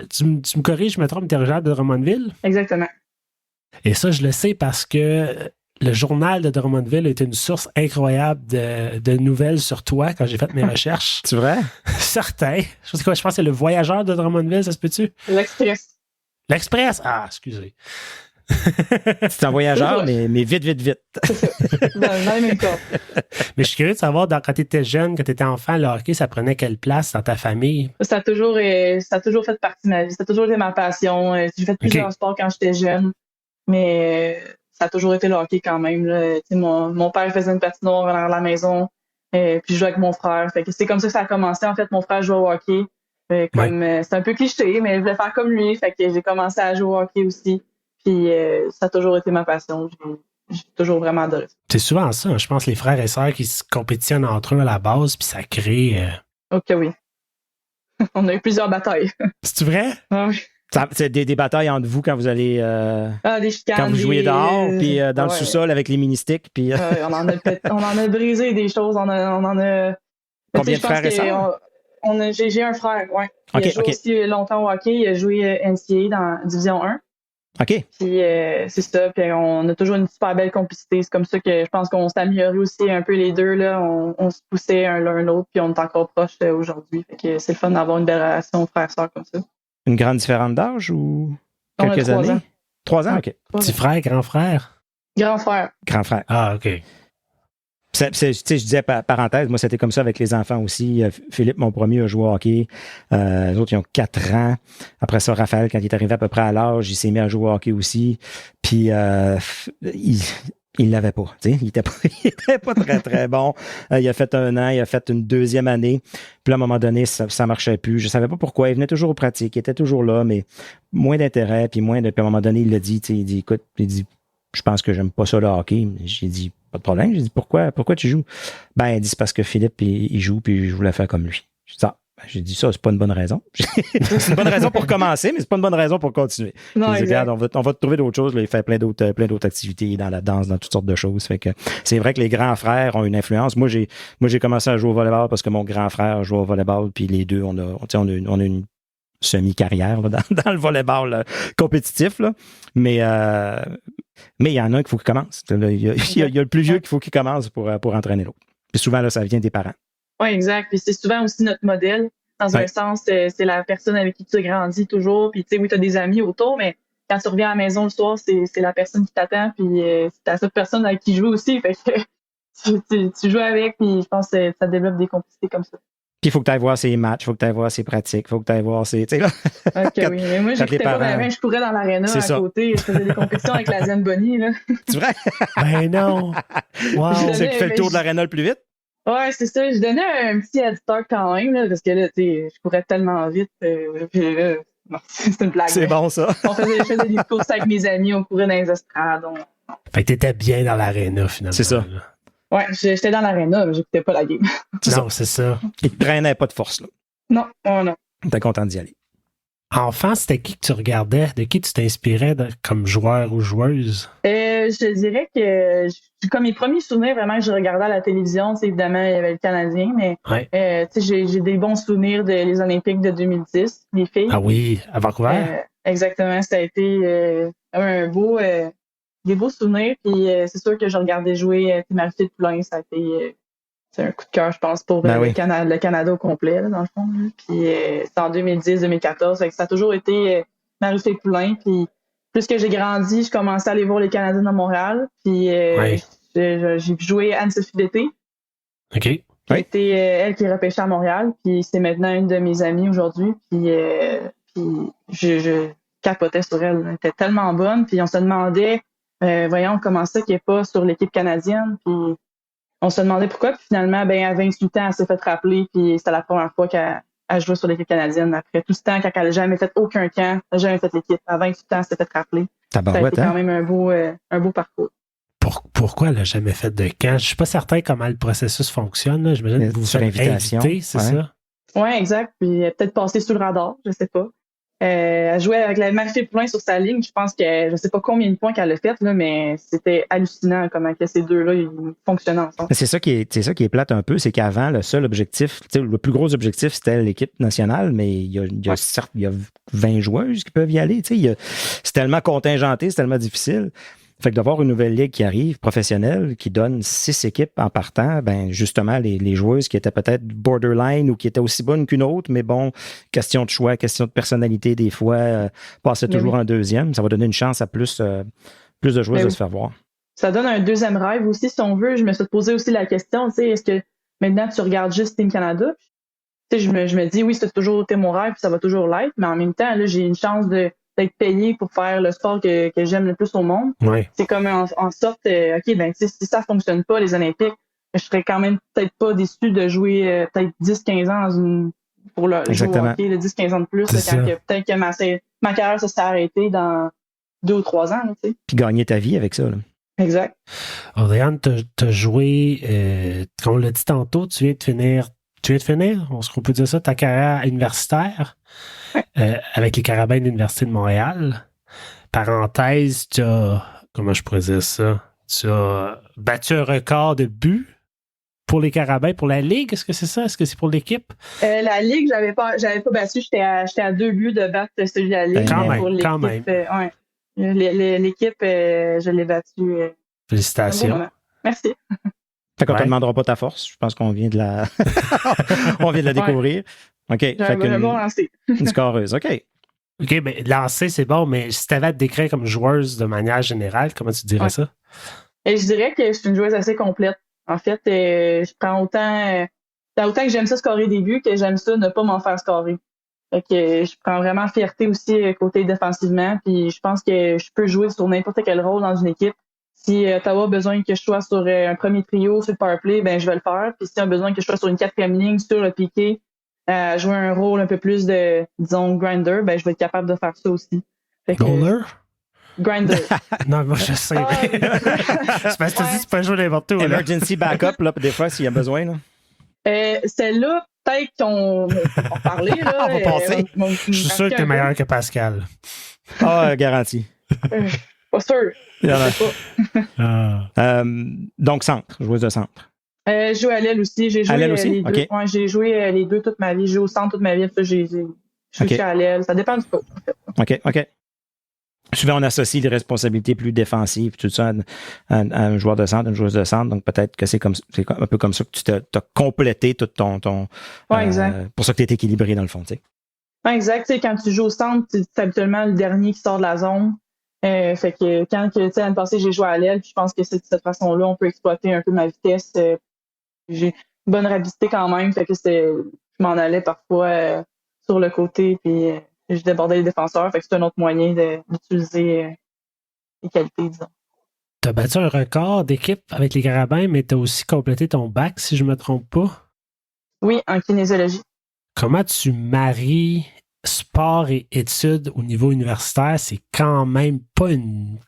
tu me corriges, je me trompe, tu es originaire de Drummondville? Exactement. Et ça, je le sais parce que le journal de Drummondville était une source incroyable de nouvelles sur toi quand j'ai fait mes recherches. C'est vrai? Certain. Je pense que c'est le Voyageur de Drummondville, ça se peut-tu? L'Express. L'Express? Ah, excusez. C'est un voyageur, mais vite. C'est ça. Dans les mêmes cas. Mais je suis curieux de savoir, quand tu étais jeune, quand tu étais enfant, le hockey, ça prenait quelle place dans ta famille? Ça a toujours fait partie de ma vie. Ça a toujours été ma passion. J'ai fait plusieurs sports quand j'étais jeune, mais ça a toujours été le hockey quand même. Là. Mon père faisait une patinoire à la maison, puis je jouais avec mon frère. Fait que c'est comme ça que ça a commencé. En fait, mon frère jouait au hockey. C'est un peu cliché, mais je voulais faire comme lui. Fait que j'ai commencé à jouer au hockey aussi. Puis ça a toujours été ma passion. J'ai toujours vraiment adoré ça. C'est souvent ça. Je pense les frères et sœurs qui se compétitionnent entre eux à la base, puis ça crée... Ok, oui. On a eu plusieurs batailles. C'est vrai? Ah oui. C'est des batailles entre vous quand vous allez... des chicanes. Quand vous jouiez dehors, puis dans le sous-sol avec les mini-sticks. Puis, on en a brisé des choses. On en a... Combien de frères et sœurs? J'ai un frère, oui. Il a joué aussi longtemps au hockey. Il a joué NCAA dans Division 1. OK. Puis c'est ça. Puis on a toujours une super belle complicité. C'est comme ça que je pense qu'on s'est amélioré aussi un peu les deux. Là. On se poussait l'un l'autre, puis on est encore proches aujourd'hui. Fait que c'est le fun d'avoir une belle relation frère-sœur comme ça. Une grande différence d'âge ou quelques années? 3 ans. 3 ans, OK. Petit frère, grand frère? Grand frère. Grand frère. Ah, OK. Je disais parenthèse, moi c'était comme ça avec les enfants aussi. Philippe, mon premier, a joué au hockey. Les autres, ils ont 4 ans. Après ça, Raphaël, quand il est arrivé à peu près à l'âge, il s'est mis à jouer au hockey aussi. Puis il l'avait pas. Il était pas très, très bon. Il a fait 1 an, il a fait une 2e année. Puis à un moment donné, ça marchait plus. Je savais pas pourquoi. Il venait toujours aux pratiques, il était toujours là, mais moins d'intérêt, puis moins de. Puis à un moment donné, il l'a dit, il dit, écoute, je pense que j'aime pas ça le hockey. J'ai dit, pas de problème. J'ai dit, pourquoi tu joues? Ben, il dit, c'est parce que Philippe, il joue, puis je voulais faire comme lui. J'ai dit ça, c'est pas une bonne raison. C'est une bonne raison pour commencer, mais c'est pas une bonne raison pour continuer. Non, dit, regarde, on va te trouver d'autres choses. Là, il fait plein d'autres activités dans la danse, dans toutes sortes de choses. Fait que c'est vrai que les grands frères ont une influence. Moi, j'ai commencé à jouer au volleyball parce que mon grand frère jouait au volleyball, puis les deux, on a une semi-carrière là, dans le volleyball compétitif. Là. Mais il y en a un qu'il faut qu'il commence. Il y a le plus vieux qu'il faut qu'il commence pour entraîner l'autre. Puis souvent, là, ça vient des parents. Oui, exact. Puis c'est souvent aussi notre modèle. Dans un sens, c'est la personne avec qui tu grandis toujours. Puis tu sais, oui, tu as des amis autour, mais quand tu reviens à la maison le soir, c'est la personne qui t'attend. Puis c'est la seule personne avec qui jouer aussi. Fait que tu joues avec, puis je pense que ça développe des complicités comme ça. Puis il faut que tu ailles voir ses matchs, il faut que tu ailles voir ses pratiques, il faut que tu ailles voir ses. Tu sais, là. OK, oui. Mais moi, j'écoutais pas bien, je courais dans l'aréna à côté. Je faisais des compétitions avec la Zamboni, là. C'est vrai? Ben non! Wow! C'est qui fait le tour de l'aréna le plus vite? Ouais, c'est ça. Je donnais un petit head start quand même, là, parce que là, tu sais, je courais tellement vite. Puis là, non, c'est une blague. C'est bon, ça. Je faisais des courses avec mes amis, on courait dans les estrades. Fait que t'étais bien dans l'aréna, finalement. C'est ça. Là. Ouais, j'étais dans l'aréna, mais j'écoutais pas la game. Non, c'est ça. Il te traînait pas de force, là. Non, non. T'es content d'y aller. Enfant, c'était qui que tu regardais? De qui tu t'inspirais comme joueur ou joueuse? Je dirais que comme mes premiers souvenirs vraiment que je regardais à la télévision, évidemment, il y avait le Canadien, mais j'ai des bons souvenirs des Olympiques de 2010, les filles. Ah oui, à Vancouver? Exactement, ça a été des beaux souvenirs. Puis c'est sûr que je regardais jouer Marie-Phil Poulin, ça a été c'est un coup de cœur, je pense, pour le Canada au complet, là, dans le fond. Là. Puis c'est en 2010-2014. Ça a toujours été Marie-Phil Poulin. Puis plus que j'ai grandi, je commençais à aller voir les Canadiens à Montréal. Puis j'ai joué Anne-Sophie D'été. OK. C'était elle qui est repêchée à Montréal. Puis c'est maintenant une de mes amies aujourd'hui. Puis je capotais sur elle. Elle était tellement bonne. Puis on se demandait, voyons, comment ça qu'elle n'est pas sur l'équipe canadienne. Puis on se demandait pourquoi, puis finalement, à 28 ans, elle s'est fait rappeler, puis c'était la première fois qu'elle jouait sur l'équipe canadienne. Après tout ce temps, quand elle n'a jamais fait aucun camp, elle n'a jamais fait l'équipe. À 28 ans, elle s'est fait rappeler. Ça a été quand même un beau parcours. Pourquoi elle n'a jamais fait de camp? Je ne suis pas certain comment le processus fonctionne. Là. J'imagine que vous faites inviter, c'est ça? Oui, exact. Puis peut-être passer sous le radar, je ne sais pas. Elle jouait avec la Marie-Phil Poulin sur sa ligne. Je pense que je ne sais pas combien de points qu'elle a fait, là, mais c'était hallucinant comment que ces deux-là ils fonctionnaient ensemble. C'est ça qui est plate un peu, c'est qu'avant, le seul objectif, le plus gros objectif, c'était l'équipe nationale, mais il y a 20 joueuses qui peuvent y aller. C'est tellement contingenté, c'est tellement difficile. Fait que d'avoir une nouvelle ligue qui arrive, professionnelle, qui donne 6 équipes en partant, ben justement, les joueuses qui étaient peut-être borderline ou qui étaient aussi bonnes qu'une autre, mais bon, question de choix, question de personnalité, des fois, passer toujours en deuxième, ça va donner une chance à plus de joueuses de se faire voir. Ça donne un deuxième rêve aussi, si on veut. Je me suis posé aussi la question, est-ce que maintenant tu regardes juste Team Canada? Je me dis, oui, c'est toujours été mon rêve, puis ça va toujours l'être, mais en même temps, là, j'ai une chance d'être payé pour faire le sport que j'aime le plus au monde. Ouais. C'est comme en sorte, OK, ben si ça fonctionne pas, les Olympiques, je serais quand même peut-être pas déçu de jouer peut-être 10-15 ans pour le jouer au hockey, 10-15 ans de plus, peut-être que ma carrière se serait arrêtée dans 2 ou 3 ans. Puis gagner ta vie avec ça. Là. Exact. Audrey-Anne, tu as joué, comme on l'a dit tantôt, tu viens de finir, est-ce qu'on peut dire ça, ta carrière universitaire avec les Carabins de l'Université de Montréal. Parenthèse, tu as, comment je pourrais dire ça, tu as battu un record de buts pour les Carabins, pour la Ligue. Est-ce que c'est ça? Est-ce que c'est pour l'équipe? La Ligue, j'avais pas battu. J'étais à 2 buts de battre celui de la Ligue. Quand même. L'équipe, je l'ai battu. Félicitations. Merci. Fait qu'on te demandera pas ta force. Je pense qu'on vient de la découvrir. OK. J'ai un bon lancer. Une scoreuse. OK. OK, mais lancer, c'est bon, mais si tu avais à te décrire comme joueuse de manière générale, comment tu dirais ça? Et je dirais que je suis une joueuse assez complète. En fait, je prends autant que j'aime ça scorer des buts que j'aime ça ne pas m'en faire scorer. Fait que je prends vraiment fierté aussi côté défensivement. Puis je pense que je peux jouer sur n'importe quel rôle dans une équipe. Si Ottawa a besoin que je sois sur un premier trio sur le powerplay, ben je vais le faire. Puis si on a besoin que je sois sur une 4e ligne sur le piqué, jouer un rôle un peu plus de, disons, grinder, ben je vais être capable de faire ça aussi. Goaler? Grinder. Non, moi je sais. C'est parce que tu peux jouer n'importe où. Emergency backup, là, des fois, s'il y a besoin. Là. Celle-là, peut-être qu'on va parler. Là, on va passer. Je suis sûr que t'es meilleur que Pascal. Ah, garanti. Pas sûr. Donc, centre, joueuse de centre. Je joue à l'aile aussi. J'ai joué à l'aile aussi? les deux. Okay. Ouais, j'ai joué les deux toute ma vie. J'ai joué au centre toute ma vie. Je suis à l'aile. Ça dépend du coup. En fait. OK. Souvent, on associe des responsabilités plus défensives, tout ça, à un joueur de centre, une joueuse de centre. Donc, peut-être que c'est un peu comme ça que tu t'as complété tout ton ouais, exact. Pour ça que tu es équilibré dans le fond, tu sais. Ouais, exact. Tu sais, quand tu joues au centre, c'est habituellement le dernier qui sort de la zone. Fait que quand l'année passée, j'ai joué à l'aile, je pense que c'est de cette façon-là, on peut exploiter un peu ma vitesse. J'ai une bonne rapidité quand même. Fait que je m'en allais parfois sur le côté, puis je débordais les défenseurs. Fait que c'est un autre moyen d'utiliser les qualités, disons. Tu as battu un record d'équipe avec les Carabins, mais tu as aussi complété ton bac, si je ne me trompe pas. Oui, en kinésiologie. Comment tu maries sport et études au niveau universitaire? C'est quand même pas une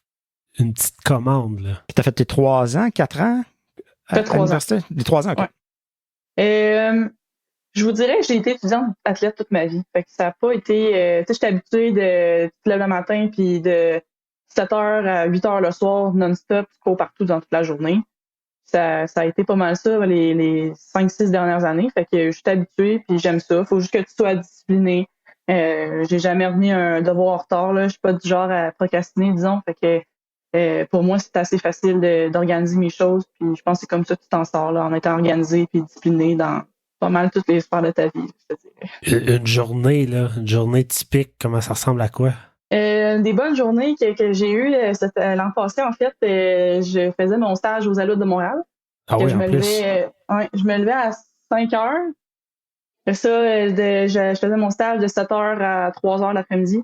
petite commande, là. Tu as fait tes 3 ans, 4 ans? À l'université? Les 3 ans, OK. Ouais. Je vous dirais que j'ai été étudiante athlète toute ma vie. Fait que ça n'a pas été... tu sais, j'étais habituée de te lever le matin puis de 7h à 8h le soir, non-stop, tu cours partout dans toute la journée. Ça a été pas mal ça les 5-6 dernières années. Fait que je suis habituée puis j'aime ça. Faut juste que tu sois discipliné. J'ai jamais remis un devoir en retard. Là. Je suis pas du genre à procrastiner, disons. Fait que pour moi, c'est assez facile d'organiser mes choses. Puis je pense que c'est comme ça que tu t'en sors là, en étant organisé puis discipliné dans pas mal toutes les sphères de ta vie. Une journée, là, une journée typique, comment ça ressemble à quoi? Des bonnes journées que j'ai eues l'an passé, en fait, je faisais mon stage aux Alouettes de Montréal. Ah oui, en plus. Je me levais à 5 heures. Après ça, je faisais mon stage de 7 heures à 3 heures l'après-midi.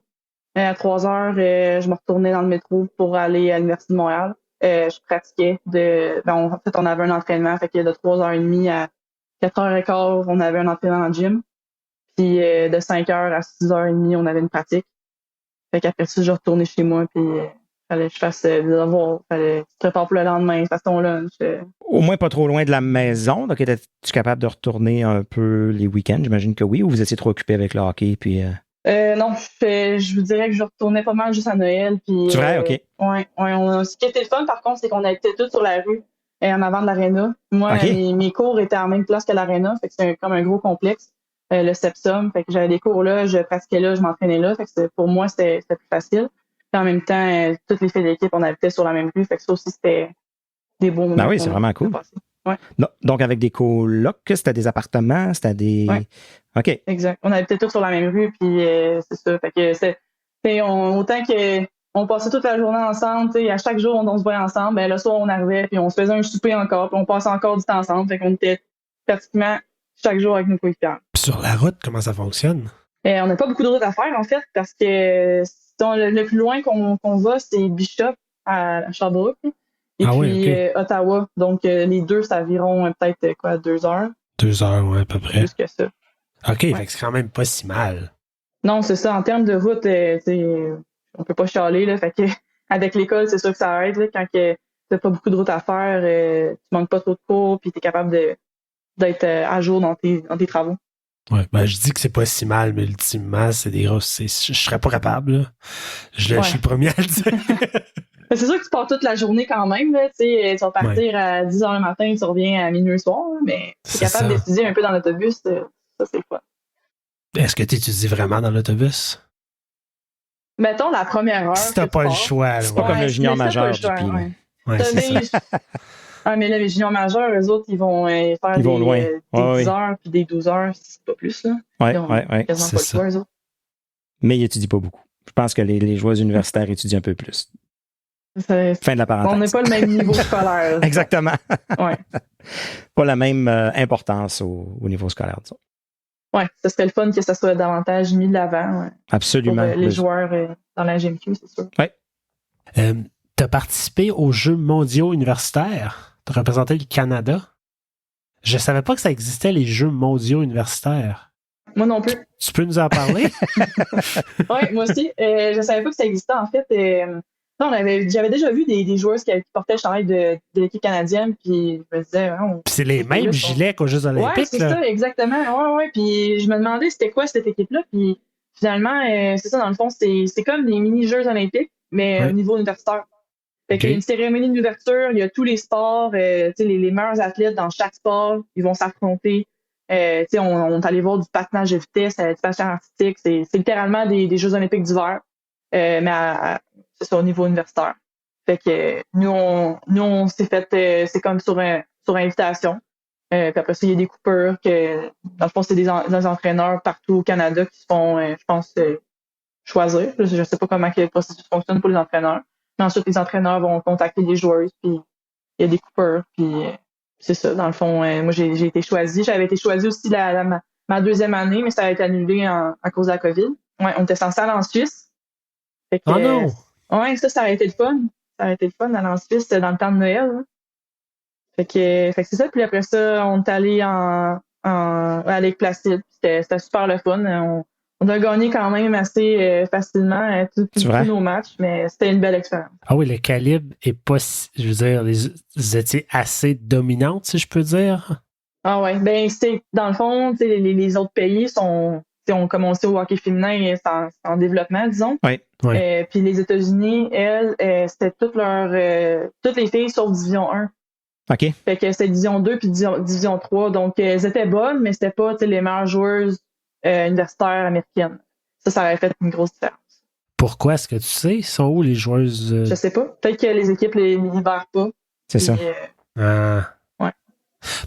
À 3 heures, je me retournais dans le métro pour aller à l'Université de Montréal. Je pratiquais. En fait, on avait un entraînement. Fait que de 3h30 à 4h15, on avait un entraînement dans le gym. Puis de 5h à 6h30, on avait une pratique. Fait qu'après ça, je retournais chez moi, puis fallait que je fasse des devoirs, fallait que je prépare pour le lendemain, fasse ton lunch. Au moins pas trop loin de la maison, donc étais-tu capable de retourner un peu les week-ends? J'imagine que oui, ou vous étiez trop occupé avec le hockey, puis... Non, je vous dirais que je retournais pas mal juste à Noël, puis... C'est vrai? OK. Ouais, ce qui était le fun, par contre, c'est qu'on était tous sur la rue, en avant de l'aréna. Moi, okay. mes cours étaient en même place que l'aréna, fait que c'est comme un gros complexe. Le Sepsum, fait que j'avais des cours là, je pratiquais là, je m'entraînais là, fait que pour moi c'était plus facile. Puis en même temps, toutes les filles de l'équipe, on habitait sur la même rue, fait que ça aussi c'était des bons moments. Ah oui, c'est vraiment cool. Ouais. Donc avec des colocs, c'était des appartements, c'était des... Ouais. OK. Exact. On habitait tous sur la même rue, puis c'est ça. Fait que autant que on passait toute la journée ensemble, à chaque jour on se voyait ensemble, ben le soir on arrivait, puis on se faisait un souper encore, puis on passait encore du temps ensemble, fait qu'on était pratiquement chaque jour avec nos coéquipiers. Sur la route, comment ça fonctionne? On n'a pas beaucoup de route à faire, en fait, parce que le plus loin qu'on va, c'est Bishop à Sherbrooke. Et puis Ottawa. Donc, les deux, c'est environ peut-être 2 heures. 2 heures, oui, à peu près. Plus que ça. OK, fait que c'est quand même pas si mal. Non, c'est ça. En termes de route, on peut pas chialer, là. Fait que, avec l'école, c'est sûr que ça aide, là. Quand t'as pas beaucoup de route à faire, tu manques pas trop de cours, puis t'es capable d'être à jour dans tes travaux. Ouais, ben je dis que c'est pas si mal, mais ultimement, c'est des grosses. Je serais pas capable, là. Je suis le premier à le dire. C'est sûr que tu pars toute la journée quand même, là. Tu vas partir à 10h le matin, tu reviens à minuit le soir, là, mais tu es capable d'étudier un peu dans l'autobus, ça c'est quoi. Est-ce que tu étudies vraiment dans l'autobus? Mettons la première heure. Si t'as pas le choix. C'est pas comme le junior majeur du pays. Ouais, c'est ça. Mais là, les juniors majeurs, eux autres, ils vont faire des 10 heures puis des 12 heures, c'est pas plus, là. Ouais, quasiment pas le choix, eux autres. Mais ils étudient pas beaucoup. Je pense que les joueurs universitaires étudient un peu plus. Fin de la parenthèse. On n'a pas le même niveau scolaire. Exactement. Ouais. Pas la même importance au niveau scolaire, disons. Oui, ce serait le fun que ça soit davantage mis de l'avant. Ouais. Absolument. Pour les joueurs dans la GMQ, c'est sûr. Oui. Tu as participé aux Jeux mondiaux universitaires. Tu as représenté le Canada. Je savais pas que ça existait, les Jeux mondiaux universitaires. Moi non plus. Tu peux nous en parler? Oui, moi aussi. Je savais pas que ça existait. En fait, j'avais déjà vu des joueuses qui portaient le chandail de l'équipe canadienne, puis je me disais... c'est les mêmes gilets qu'aux Jeux olympiques. Oui, c'est ça, exactement. Ouais. Puis je me demandais c'était quoi cette équipe-là, puis finalement, c'est ça, dans le fond, c'est comme des mini-Jeux olympiques, mais au niveau universitaire. Fait qu'il y a une cérémonie d'ouverture, il y a tous les sports, les meilleurs athlètes dans chaque sport, ils vont s'affronter. On est allé voir du patinage de vitesse, du patinage artistique, c'est littéralement des Jeux olympiques d'hiver, mais c'est ça au niveau universitaire. Fait que nous on s'est fait, c'est comme sur invitation. Puis après ça, il y a des coupures que, dans le fond, c'est des entraîneurs partout au Canada qui se font, je pense, choisir. Je sais pas comment le processus fonctionne pour les entraîneurs. Mais ensuite, les entraîneurs vont contacter les joueuses, puis il y a des coupeurs, puis c'est ça. Dans le fond, moi, j'ai été choisie. J'avais été choisie aussi ma deuxième année, mais ça a été annulé à cause de la COVID. Ouais, on était censé aller en Suisse. Fait que, non! Ouais, ça aurait été le fun. Ça aurait été le fun d'aller en Suisse dans le temps de Noël. Hein. Fait que c'est ça. Puis après ça, on est allé à Lake Placid. C'était super le fun. On a gagné quand même assez facilement tous nos matchs, mais c'était une belle expérience. Ah oui, le calibre est pas, je veux dire, vous étiez assez dominante, si je peux dire. Ah ouais, ben c'est dans le fond, les autres pays ont commencé au hockey féminin, c'est en développement, disons. Oui. Puis les États-Unis, elles, c'était toutes les filles sauf Division 1. OK. Fait que c'était Division 2 puis Division 3. Donc, elles étaient bonnes, mais c'était pas les meilleures joueuses universitaires américaines. Ça aurait fait une grosse différence. Pourquoi? Est-ce que tu sais? Sont où les joueuses? Je sais pas. Peut-être que les équipes les libèrent pas. C'est ça. Ouais.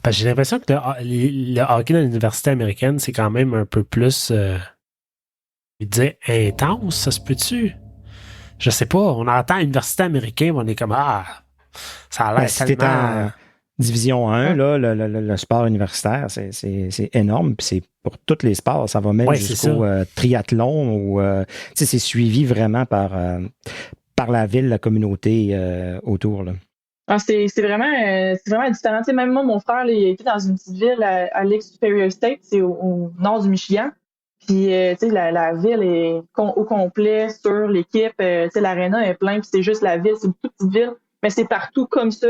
Parce que j'ai l'impression que le hockey dans l'université américaine, c'est quand même un peu plus, je dirais, intense, ça se peut-tu? Je sais pas. On entend université américaine, on est comme, ça a l'air si t'es en Division 1, là, le sport universitaire, c'est énorme. Puis c'est pour tous les sports. Ça va même jusqu'au triathlon. Ou c'est suivi vraiment par la ville, la communauté autour. Là. C'est vraiment différent. T'sais, même moi, mon frère, il était dans une petite ville à Lake Superior State, c'est au nord du Michigan. Puis, la ville est au complet sur l'équipe. L'aréna est plein, puis c'est juste la ville. C'est une toute petite ville, mais c'est partout comme ça,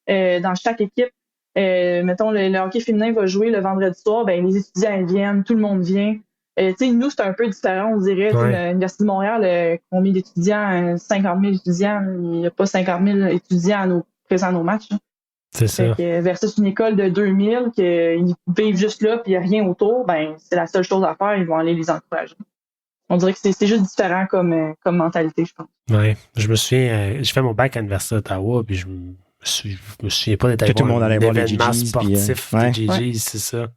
dans chaque équipe. Mettons, le hockey féminin va jouer le vendredi soir, ben les étudiants ils viennent, tout le monde vient. Nous, c'est un peu différent, on dirait. L'Université de Montréal, combien d'étudiants? 50 000 étudiants. Il n'y a pas 50 000 étudiants présents à nos matchs. Hein. C'est ça. Versus une école de 2000, qu'ils vivent juste là, puis il n'y a rien autour, ben c'est la seule chose à faire, ils vont aller les encourager. On dirait que c'est juste différent comme mentalité, je pense. Oui. Je me souviens, j'ai fait mon bac à l'Université d'Ottawa, puis je me souviens pas d'être allé voir un événement sportif des GGs, c'est ça.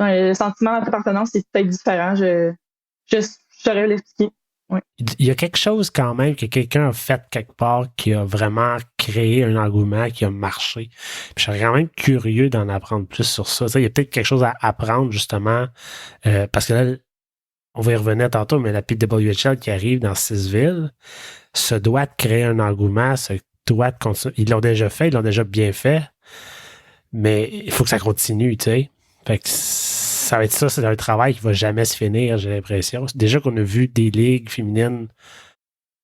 Ouais, le sentiment d'appartenance, c'est peut-être différent. Je saurais l'expliquer. Ouais. Il y a quelque chose quand même que quelqu'un a fait quelque part qui a vraiment créé un engouement qui a marché. Puis je serais quand même curieux d'en apprendre plus sur ça. Il y a peut-être quelque chose à apprendre justement parce que là, on va y revenir tantôt, mais la PWHL qui arrive dans 6 villes se doit de créer un engouement, se doit de continuer. Ils l'ont déjà fait, ils l'ont déjà bien fait, mais il faut que ça continue, tu sais. Fait que ça va être ça, c'est un travail qui va jamais se finir, j'ai l'impression. Déjà qu'on a vu des ligues féminines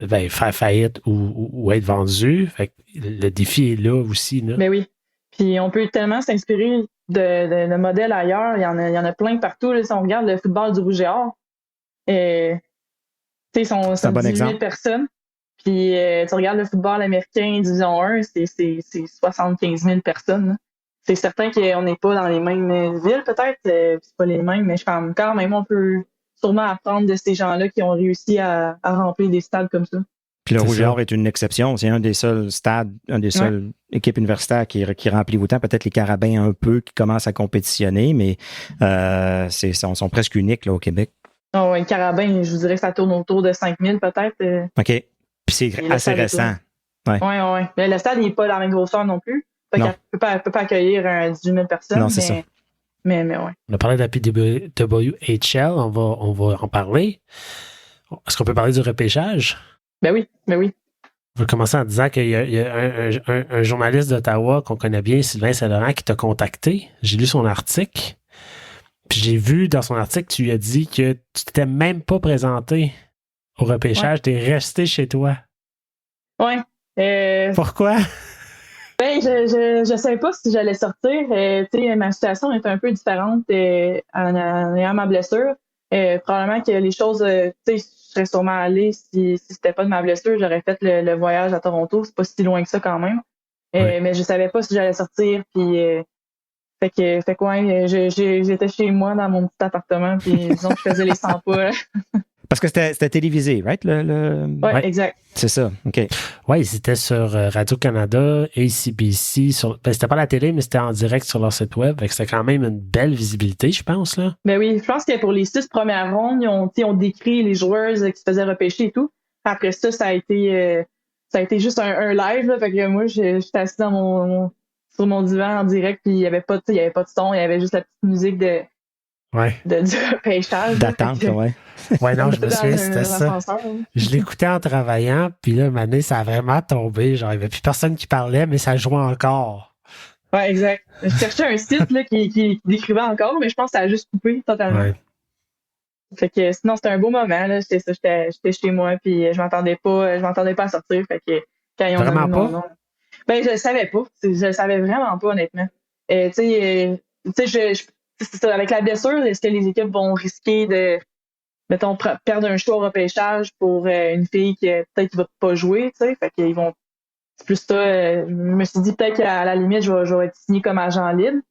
faire faillite ou être vendues. Fait que le défi est là aussi. Là. Mais oui. Puis on peut tellement s'inspirer de modèles ailleurs. Il y en a plein partout. Là, si on regarde le football du Rouge et Or, c'est un bon 18 000 personnes. Puis tu regardes le football américain Division 1, c'est 75 000 personnes. Là. C'est certain qu'on n'est pas dans les mêmes villes, peut-être. C'est pas les mêmes, mais quand même, on peut sûrement apprendre de ces gens-là qui ont réussi à remplir des stades comme ça. Puis le Rouge et Or est une exception. C'est un des seuls stades, seules équipes universitaires qui remplit autant. Peut-être les Carabins un peu qui commencent à compétitionner, mais sont presque uniques là, au Québec. Oh, les Carabins, je vous dirais que ça tourne autour de 5 000 peut-être. OK. Puis c'est assez récent. Oui. Mais le stade n'est pas dans la même grosseur non plus. Fait qu'elle peut pas accueillir 18 000 personnes. Non, c'est ça. Mais ouais. On a parlé de la PWHL, on va en parler. Est-ce qu'on peut parler du repêchage? Ben oui. Je vais commencer en disant qu'il y a un journaliste d'Ottawa qu'on connaît bien, Sylvain Saint-Laurent, qui t'a contacté. J'ai lu son article. Puis j'ai vu dans son article, tu lui as dit que tu t'étais même pas présenté au repêchage. Tu es resté chez toi. Oui. Pourquoi? Ben, je savais pas si j'allais sortir. Ma situation est un peu différente en ayant ma blessure. Probablement que les choses, je serais sûrement allée si c'était pas de ma blessure, j'aurais fait le voyage à Toronto. C'est pas si loin que ça quand même. Mais je savais pas si j'allais sortir. Puis j'étais chez moi dans mon petit appartement. Puis disons que je faisais les 100 pas. Parce que c'était télévisé, right? Oui, exact. C'est ça, OK. Oui, c'était sur Radio-Canada, ACBC. C'était pas la télé, mais c'était en direct sur leur site web. C'était quand même une belle visibilité, je pense. Là. Ben oui, je pense que pour les 6 premières rondes, ils ont décrit les joueurs qui se faisaient repêcher et tout. Après ça, ça a été juste un live. Là, fait que moi, j'étais assis sur mon divan en direct, puis il y avait pas de son, il y avait juste la petite musique du repêchage. D'attente, ouais. Ouais, non, je me souviens, c'était ça. Je l'écoutais en travaillant, puis là, une année, ça a vraiment tombé. Genre, il n'y avait plus personne qui parlait, mais ça jouait encore. Ouais, exact. Je cherchais un site là, qui décrivait encore, mais je pense que ça a juste coupé totalement. Ouais. Fait que sinon, c'était un beau moment. Là. J'étais chez moi, puis je m'attendais pas à sortir. Fait que quand ils ont vraiment pas? nom, ben, je le savais pas. Je le savais vraiment pas, honnêtement. Tu sais, c'est ça, avec la blessure, est-ce que les équipes vont risquer de, mettons, perdre un choix au repêchage pour une fille qui peut-être qui va pas jouer, tu sais? Fait qu'ils vont. C'est plus ça. Je me suis dit peut-être qu'à la limite, je vais être signé comme agent libre.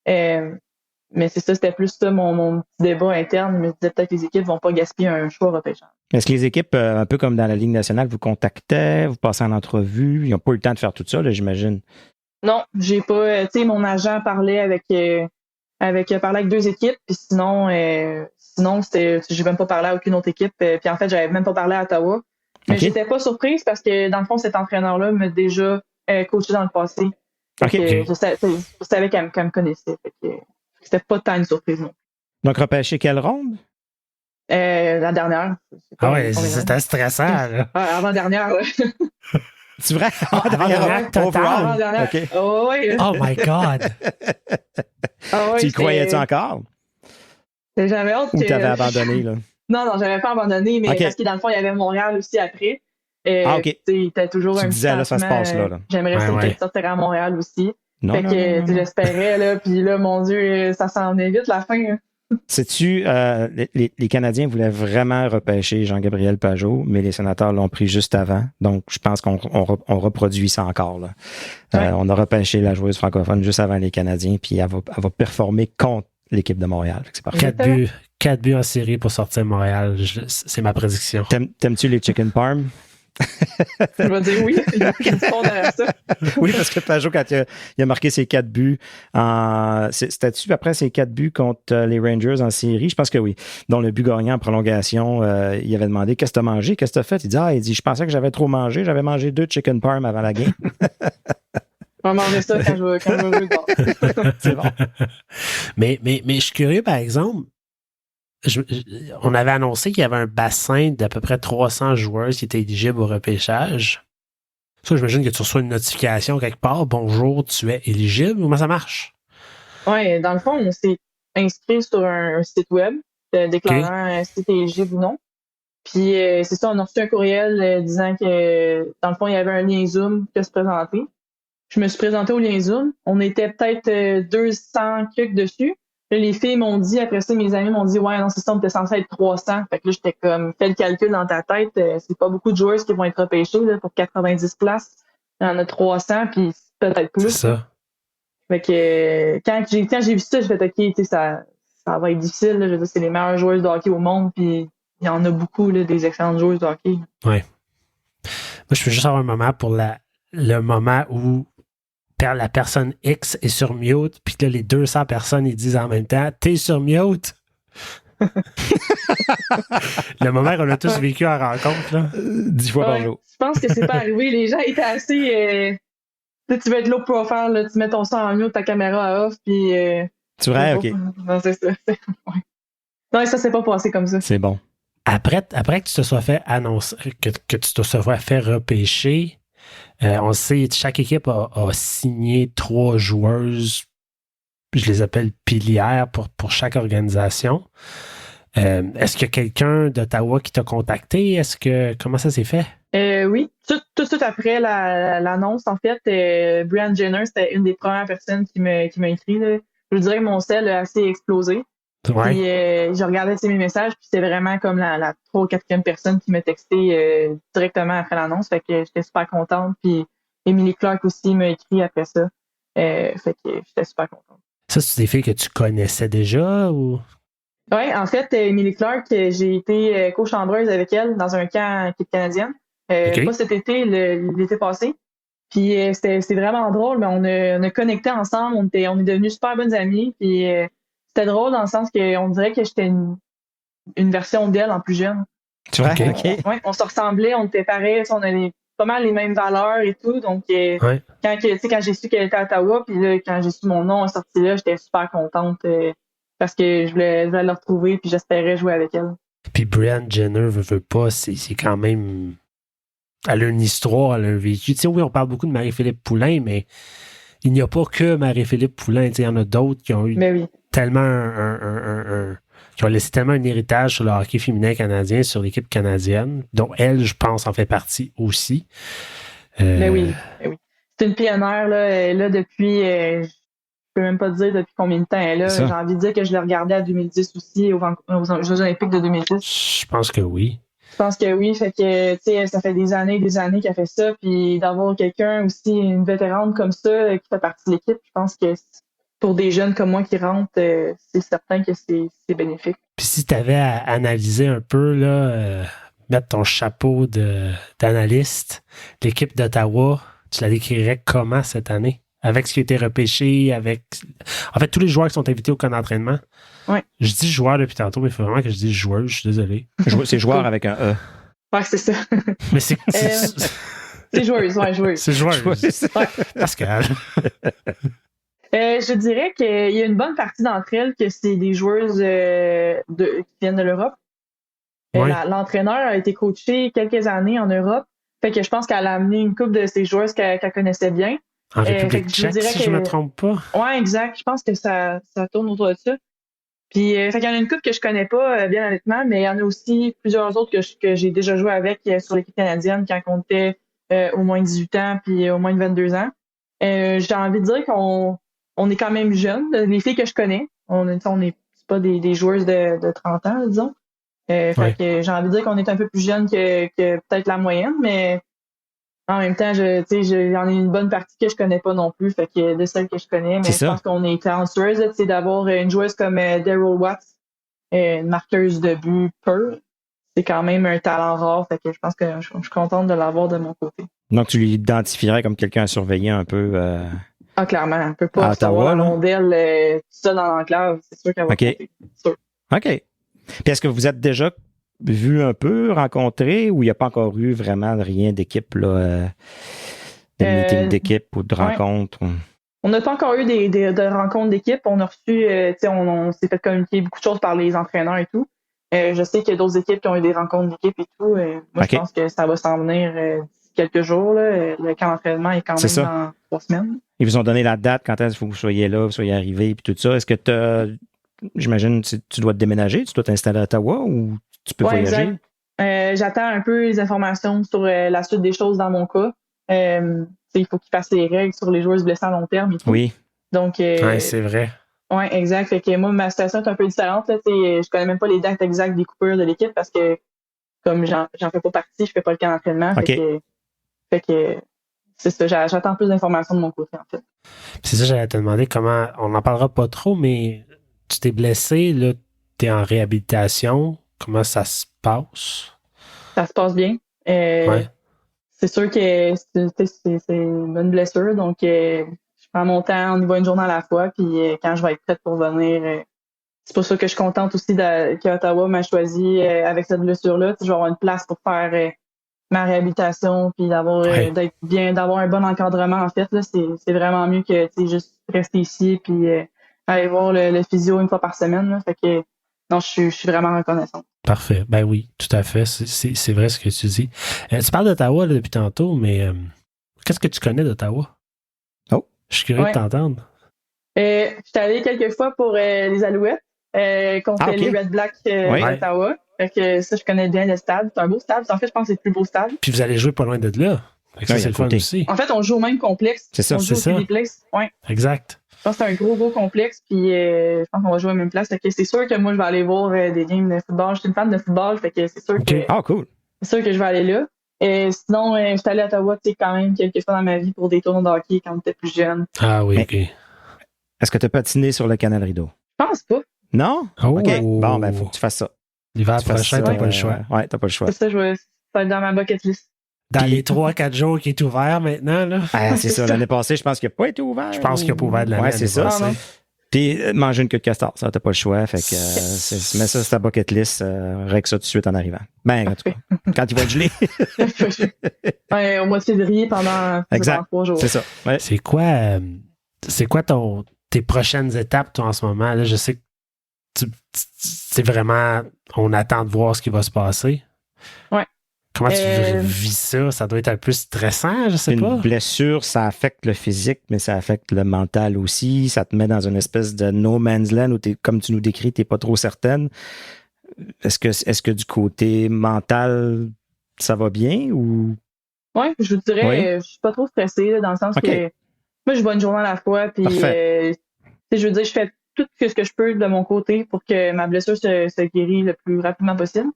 Mais c'est ça, c'était plus ça mon petit débat interne. Je me disais peut-être que les équipes vont pas gaspiller un choix au repêchage. Est-ce que les équipes, un peu comme dans la Ligue nationale, vous contactaient, vous passez en entrevue? Ils n'ont pas eu le temps de faire tout ça, là, j'imagine. Non, j'ai pas. Tu sais, mon agent parlait avec 2 équipes, puis sinon, j'ai même pas parlé à aucune autre équipe. Puis en fait, j'avais même pas parlé à Ottawa. Mais j'étais pas surprise parce que, dans le fond, cet entraîneur-là m'a déjà coaché dans le passé. Je savais qu'elle me connaissait. Fait que c'était pas tant une surprise, non. Donc, repêcher quelle ronde? La dernière. Ah ouais, c'était stressant, là. Avant-dernière, ouais. C'est vrai? Avant-dernière. Okay. Oh, ouais. Oh my God! Tu y croyais-tu encore? J'avais hâte Ou t'avais abandonné, là? Non, j'avais pas abandonné, mais parce que dans le fond, il y avait Montréal aussi après. OK. C'était toujours tu disais, là, ça se passe là. J'aimerais sortir à Montréal aussi. Fait que j'espérais, là, puis là, mon Dieu, ça s'en est vite la fin. Hein. Sais-tu, les Canadiens voulaient vraiment repêcher Jean-Gabriel Pageau, mais les sénateurs l'ont pris juste avant. Donc, je pense qu'on reproduit ça encore. Là. On a repêché la joueuse francophone juste avant les Canadiens, puis elle va performer contre l'équipe de Montréal. C'est parfait. 4 buts en série pour sortir Montréal. C'est ma prédiction. T'aimes-tu les chicken parm? Je vais dire oui. Oui, parce que Pajot, quand il a marqué ses 4 buts, c'était-tu après ses 4 buts contre les Rangers en série? Je pense que oui. Dont le but gagnant en prolongation, il avait demandé qu'est-ce que tu as mangé? Qu'est-ce que tu as fait? Il dit je pensais que j'avais trop mangé. J'avais mangé 2 chicken parm avant la game. On va manger ça quand je veux. C'est bon. Mais je suis curieux, par exemple. On avait annoncé qu'il y avait un bassin d'à peu près 300 joueurs qui étaient éligibles au repêchage. Ça, j'imagine que tu reçois une notification quelque part. Bonjour, tu es éligible. Comment ça marche? Oui, dans le fond, on s'est inscrit sur un site web déclarant si tu es éligible ou non. Puis, c'est ça, on a reçu un courriel disant que, dans le fond, il y avait un lien Zoom qui se présentait. Je me suis présentée au lien Zoom. On était peut-être 200 clics dessus. Là, les filles m'ont dit, après ça, mes amis m'ont dit, ouais, non, c'est ça, on était censé être 300. Fait que là, j'étais comme, fais le calcul dans ta tête. C'est pas beaucoup de joueurs qui vont être repêchés, là, pour 90 places. Il y en a 300, puis peut-être plus. C'est ça. Fait que, quand j'ai vu ça, j'ai fait, OK, tu sais, ça va être difficile, là. Je veux dire, c'est les meilleures joueuses de hockey au monde, puis il y en a beaucoup, là, des excellentes joueuses de hockey. Ouais. Moi, je veux juste avoir un moment pour le moment où la personne X est sur mute, puis là, les 200 personnes, ils disent en même temps, t'es sur mute. Le moment qu'on a tous vécu en rencontre, là. 10 fois par jour. Je pense que c'est pas arrivé. Les gens étaient assez. Tu veux être low profile, là, tu mets ton son en mute, ta caméra à off, puis. C'est vrai, OK. Non, c'est ça. Non, ça s'est pas passé comme ça. C'est bon. Après que tu te sois fait annoncer, que tu te sois fait repêcher, on sait, chaque équipe a signé 3 joueuses, je les appelle pilières pour chaque organisation. Est-ce qu'il y a quelqu'un d'Ottawa qui t'a contacté? Comment ça s'est fait? Oui, tout de suite après l'annonce, en fait, Brian Jenner, c'était une des premières personnes qui m'a écrit. Là. Je dirais que mon sel a assez explosé. Ouais. Puis je regardais mes messages, puis c'était vraiment comme la 3 ou 4e personne qui m'a texté directement après l'annonce. Fait que j'étais super contente. Puis Emily Clark aussi m'a écrit après ça. Fait que j'étais super contente. Ça, c'est des filles que tu connaissais déjà ou? Oui, en fait, Emily Clark, j'ai été co-chambreuse avec elle dans un camp équipe canadienne. Pas cet été, l'été passé. Puis c'était vraiment drôle, mais on a connecté ensemble, on est devenus super bonnes amies. Puis c'était drôle dans le sens qu'on dirait que j'étais une version d'elle en plus jeune. Tu vois? OK. Ouais, on se ressemblait, on était pareils, on avait pas mal les mêmes valeurs et tout. Donc quand j'ai su qu'elle était à Ottawa, puis là, quand j'ai su mon nom sorti là, j'étais super contente parce que je voulais la retrouver, puis j'espérais jouer avec elle. Puis Brian Jenner veut pas, c'est quand même... Elle a une histoire, elle a un vécu. Tu sais, oui, on parle beaucoup de Marie-Philippe Poulin, mais il n'y a pas que Marie-Philippe Poulin. Tu sais, il y en a d'autres qui ont eu tellement qui ont laissé tellement un héritage sur le hockey féminin canadien, sur l'équipe canadienne, dont elle, je pense, en fait partie aussi. Mais oui. C'est une pionnière, là depuis, je peux même pas te dire depuis combien de temps elle est là. J'ai envie de dire que je l'ai regardée à 2010 aussi, aux Jeux olympiques de 2010. Je pense que oui. Je pense que oui, fait que, tu sais, ça fait des années qu'elle fait ça, puis d'avoir quelqu'un aussi, une vétérane comme ça, qui fait partie de l'équipe, je pense que pour des jeunes comme moi qui rentrent, c'est certain que c'est bénéfique. Puis si tu avais à analyser un peu, là, mettre ton chapeau d'analyste, l'équipe d'Ottawa, tu la décrirais comment cette année? Avec ce qui a été repêché, en fait, tous les joueurs qui sont invités au camp d'entraînement. Ouais. Je dis joueur depuis tantôt, mais il faut vraiment que je dise joueur, je suis désolé. C'est joueur avec un E. Ouais, c'est ça. Mais c'est joueuse, ouais, joueuse. C'est joueuse. Ouais. Pascal. Je dirais qu'il y a une bonne partie d'entre elles que c'est des joueuses qui viennent de l'Europe. Ouais. L'entraîneur a été coaché quelques années en Europe. Fait que je pense qu'elle a amené une couple de ces joueuses qu'elle connaissait bien. En République tchèque, si je ne me trompe pas. Ouais, exact. Je pense que ça tourne autour de ça. Puis, fait qu'il y en a une couple que je connais pas, bien honnêtement, mais il y en a aussi plusieurs autres que j'ai déjà joué avec sur l'équipe canadienne quand on était au moins 18 ans puis au moins 22 ans. J'ai envie de dire qu'on est quand même jeunes. Les filles que je connais, on est pas des joueuses de 30 ans, disons. Fait que j'ai envie de dire qu'on est un peu plus jeunes que peut-être la moyenne, mais en même temps, j'en ai une bonne partie que je connais pas non plus, fait que de celles que je connais, mais je pense qu'on est talentueuses, d'avoir une joueuse comme Daryl Watts, une marqueuse de but pure. C'est quand même un talent rare, fait que je pense que je suis contente de l'avoir de mon côté. Donc, tu l'identifierais comme quelqu'un à surveiller un peu Ah, clairement. On peut pas recevoir la rondelle tout seul dans l'enclave. C'est sûr qu'elle va compter. OK. Puis est-ce que vous êtes déjà vu un peu, rencontré, ou il n'y a pas encore eu vraiment rien d'équipe, là, de meeting d'équipe ou de rencontre? On n'a pas encore eu de rencontres d'équipe. On a reçu, on s'est fait communiquer beaucoup de choses par les entraîneurs et tout. Je sais qu'il y a d'autres équipes qui ont eu des rencontres d'équipe et tout. Moi, je pense que ça va s'en venir d'ici quelques jours. Là. Le camp d'entraînement est quand même dans 3 semaines. Ils vous ont donné la date, quand est-ce qu'il faut que vous soyez là, vous soyez arrivé, puis tout ça. Est-ce que j'imagine tu dois te déménager, tu dois t'installer à Ottawa ou tu peux voyager? Exact. J'attends un peu les informations sur la suite des choses dans mon cas. Il faut qu'ils fassent les règles sur les joueuses blessées à long terme et tout. Oui. Donc, c'est vrai. Oui, exact. Fait que moi, ma situation est un peu différente. Là, je connais même pas les dates exactes des coupures de l'équipe parce que comme j'en fais pas partie, je fais pas le camp d'entraînement. Fait que c'est ça, j'attends plus d'informations de mon côté, en fait. C'est ça, j'allais te demander comment, on n'en parlera pas trop, mais tu t'es blessé, là, t'es en réhabilitation. Comment ça se passe? Ça se passe bien. C'est sûr que c'est une bonne blessure, donc je prends mon temps, on y va une journée à la fois, puis quand je vais être prête pour venir, c'est pour ça que je suis contente aussi qu'Ottawa m'a choisi avec cette blessure-là. Je vais avoir une place pour faire ma réhabilitation, puis d'avoir d'avoir un bon encadrement, en fait. Là, c'est vraiment mieux que juste rester ici, puis aller voir le physio une fois par semaine. Là. Fait que non, je suis vraiment reconnaissante. Parfait. Ben oui, tout à fait. C'est vrai ce que tu dis. Tu parles d'Ottawa là, depuis tantôt, mais qu'est-ce que tu connais d'Ottawa? Oh. Je suis curieux de t'entendre. Je suis allée quelques fois pour les Alouettes contre les Red Black d'Ottawa. Fait que ça, je connais bien le stade. C'est un beau stade. En fait, je pense que c'est le plus beau stade. Puis vous allez jouer pas loin de là. Fait que ça, c'est le fun aussi. En fait, on joue au même complexe. C'est ça, on joue c'est au ça. Complexe. Ouais. Exact. Je pense que c'est un gros complexe, puis je pense qu'on va jouer à la même place. Fait que c'est sûr que moi, je vais aller voir des games de football. Je suis une fan de football, fait que c'est sûr que... cool. C'est sûr que je vais aller là. Sinon, je suis allée à Ottawa, tu sais, quand même, quelques fois dans ma vie pour des tournois de hockey quand j'étais plus jeune. Ah oui, OK. Est-ce que tu as patiné sur le Canal Rideau? Je pense pas. Non? Oh. OK. Bon, ben, faut que tu fasses ça. L'hiver prochain, t'as pas le choix. Ouais, t'as pas le choix. C'est ça, ça va être dans ma bucket list. Dans les 3-4 jours qui est ouvert maintenant, là. C'est ça. L'année passée, je pense qu'il n'a pas été ouvert. Je pense qu'il n'a pas ouvert de l'année. Ouais, c'est ça. Ah, Puis manger une queue de castor, ça, t'as pas le choix. Fait que mets ça sur ta bucket list, règle ça tout de suite en arrivant. Ben, en tout cas, quand il va être gelé. Au mois de février pendant 3 jours. C'est ça. Ouais. C'est quoi tes prochaines étapes, toi, en ce moment? Là, je sais que c'est vraiment, on attend de voir ce qui va se passer. Ouais. Comment tu vis ça? Ça doit être un peu stressant, je sais pas. Une blessure, ça affecte le physique, mais ça affecte le mental aussi. Ça te met dans une espèce de no man's land où comme tu nous décris, t'es pas trop certaine. Est-ce que du côté mental, ça va bien ou? Oui, je vous dirais, je suis pas trop stressée, là, dans le sens que moi, je vois une journée à la fois, puis je veux dire, je fais tout ce que je peux de mon côté pour que ma blessure se guérisse le plus rapidement possible.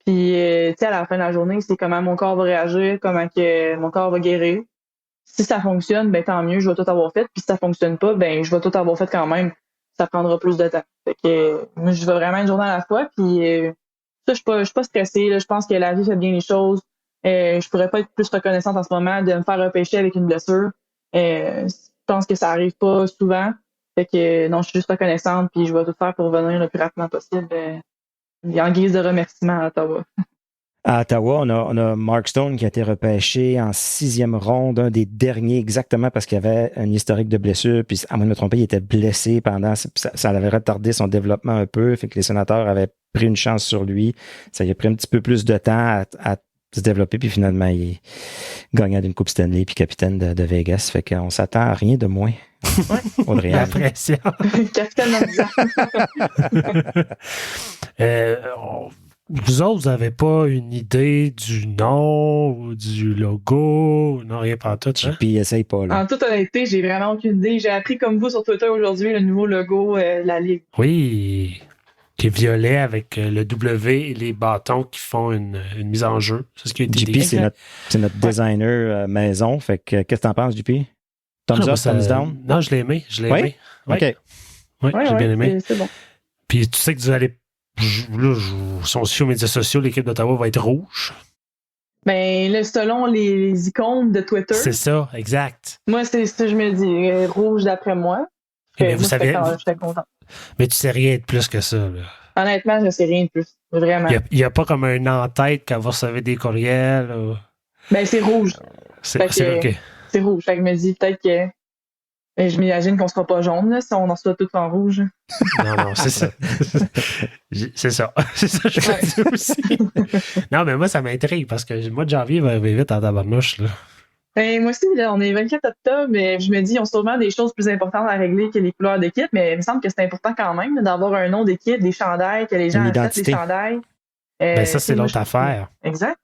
Puis, tu sais, à la fin de la journée, c'est comment mon corps va réagir, comment que mon corps va guérir. Si ça fonctionne, ben tant mieux, je vais tout avoir fait. Puis si ça fonctionne pas, ben je vais tout avoir fait quand même. Ça prendra plus de temps. Fait que moi, je veux vraiment une journée à la fois. Puis ça, je suis pas stressée. Là. Je pense que la vie fait bien les choses. Je pourrais pas être plus reconnaissante en ce moment de me faire repêcher avec une blessure. Je pense que ça arrive pas souvent. Fait que non, je suis juste reconnaissante. Puis je vais tout faire pour revenir le plus rapidement possible. En guise de remerciement à Ottawa. À Ottawa, on a Mark Stone qui a été repêché en 6e ronde, un des derniers exactement parce qu'il avait un historique de blessure. Puis, à moins de me tromper, il était blessé pendant... Ça avait retardé son développement un peu. Fait que les sénateurs avaient pris une chance sur lui. Ça lui a pris un petit peu plus de temps à se développer. Puis finalement, il est gagnant d'une Coupe Stanley puis capitaine de Vegas. Fait qu'on s'attend à rien de moins. Ouais. La pression. Capitaine vous autres, vous n'avez pas une idée du nom ou du logo? Non, rien pas tout. Hein? Puis essaye pas, là. En toute honnêteté, j'ai vraiment aucune idée. J'ai appris comme vous sur Twitter aujourd'hui le nouveau logo de la Ligue. Oui, qui est violet avec le W et les bâtons qui font une mise en jeu. C'est ce qui a été dit. JP, c'est notre designer maison. Fait que qu'est-ce que t'en penses, JP? Thumbs up, thumbs down? Non, je l'ai aimé. Oui? OK. Oui, j'ai bien aimé. C'est bon. Puis tu sais que vous allez... Là, si on suit aux médias sociaux, l'équipe d'Ottawa va être rouge. Ben là, selon les icônes de Twitter. C'est ça, exact. Moi, c'est ça que je me dis. Rouge d'après moi. Mais vous savez... J'étais content. Mais tu sais rien de plus que ça, là. Honnêtement, je sais rien de plus. Vraiment. Il n'y a pas comme un en-tête quand vous recevez des courriels. Ben, c'est rouge. C'est OK. C'est rouge. Fait que je me dis peut-être que... je m'imagine qu'on ne sera pas jaune là, si on en soit tout en rouge. Non, c'est ça. C'est ça. C'est ça que je me dis aussi. Non, mais moi, ça m'intrigue parce que le mois de janvier va arriver vite en tabarnouche. Là. Ben, moi aussi, là, on est 24 octobre, mais je me dis, ils ont sûrement des choses plus importantes à régler que les couleurs d'équipe, mais il me semble que c'est important quand même là, d'avoir un nom d'équipe, des chandails, que les gens achètent des chandails. Ben ça, c'est l'autre affaire. Exact.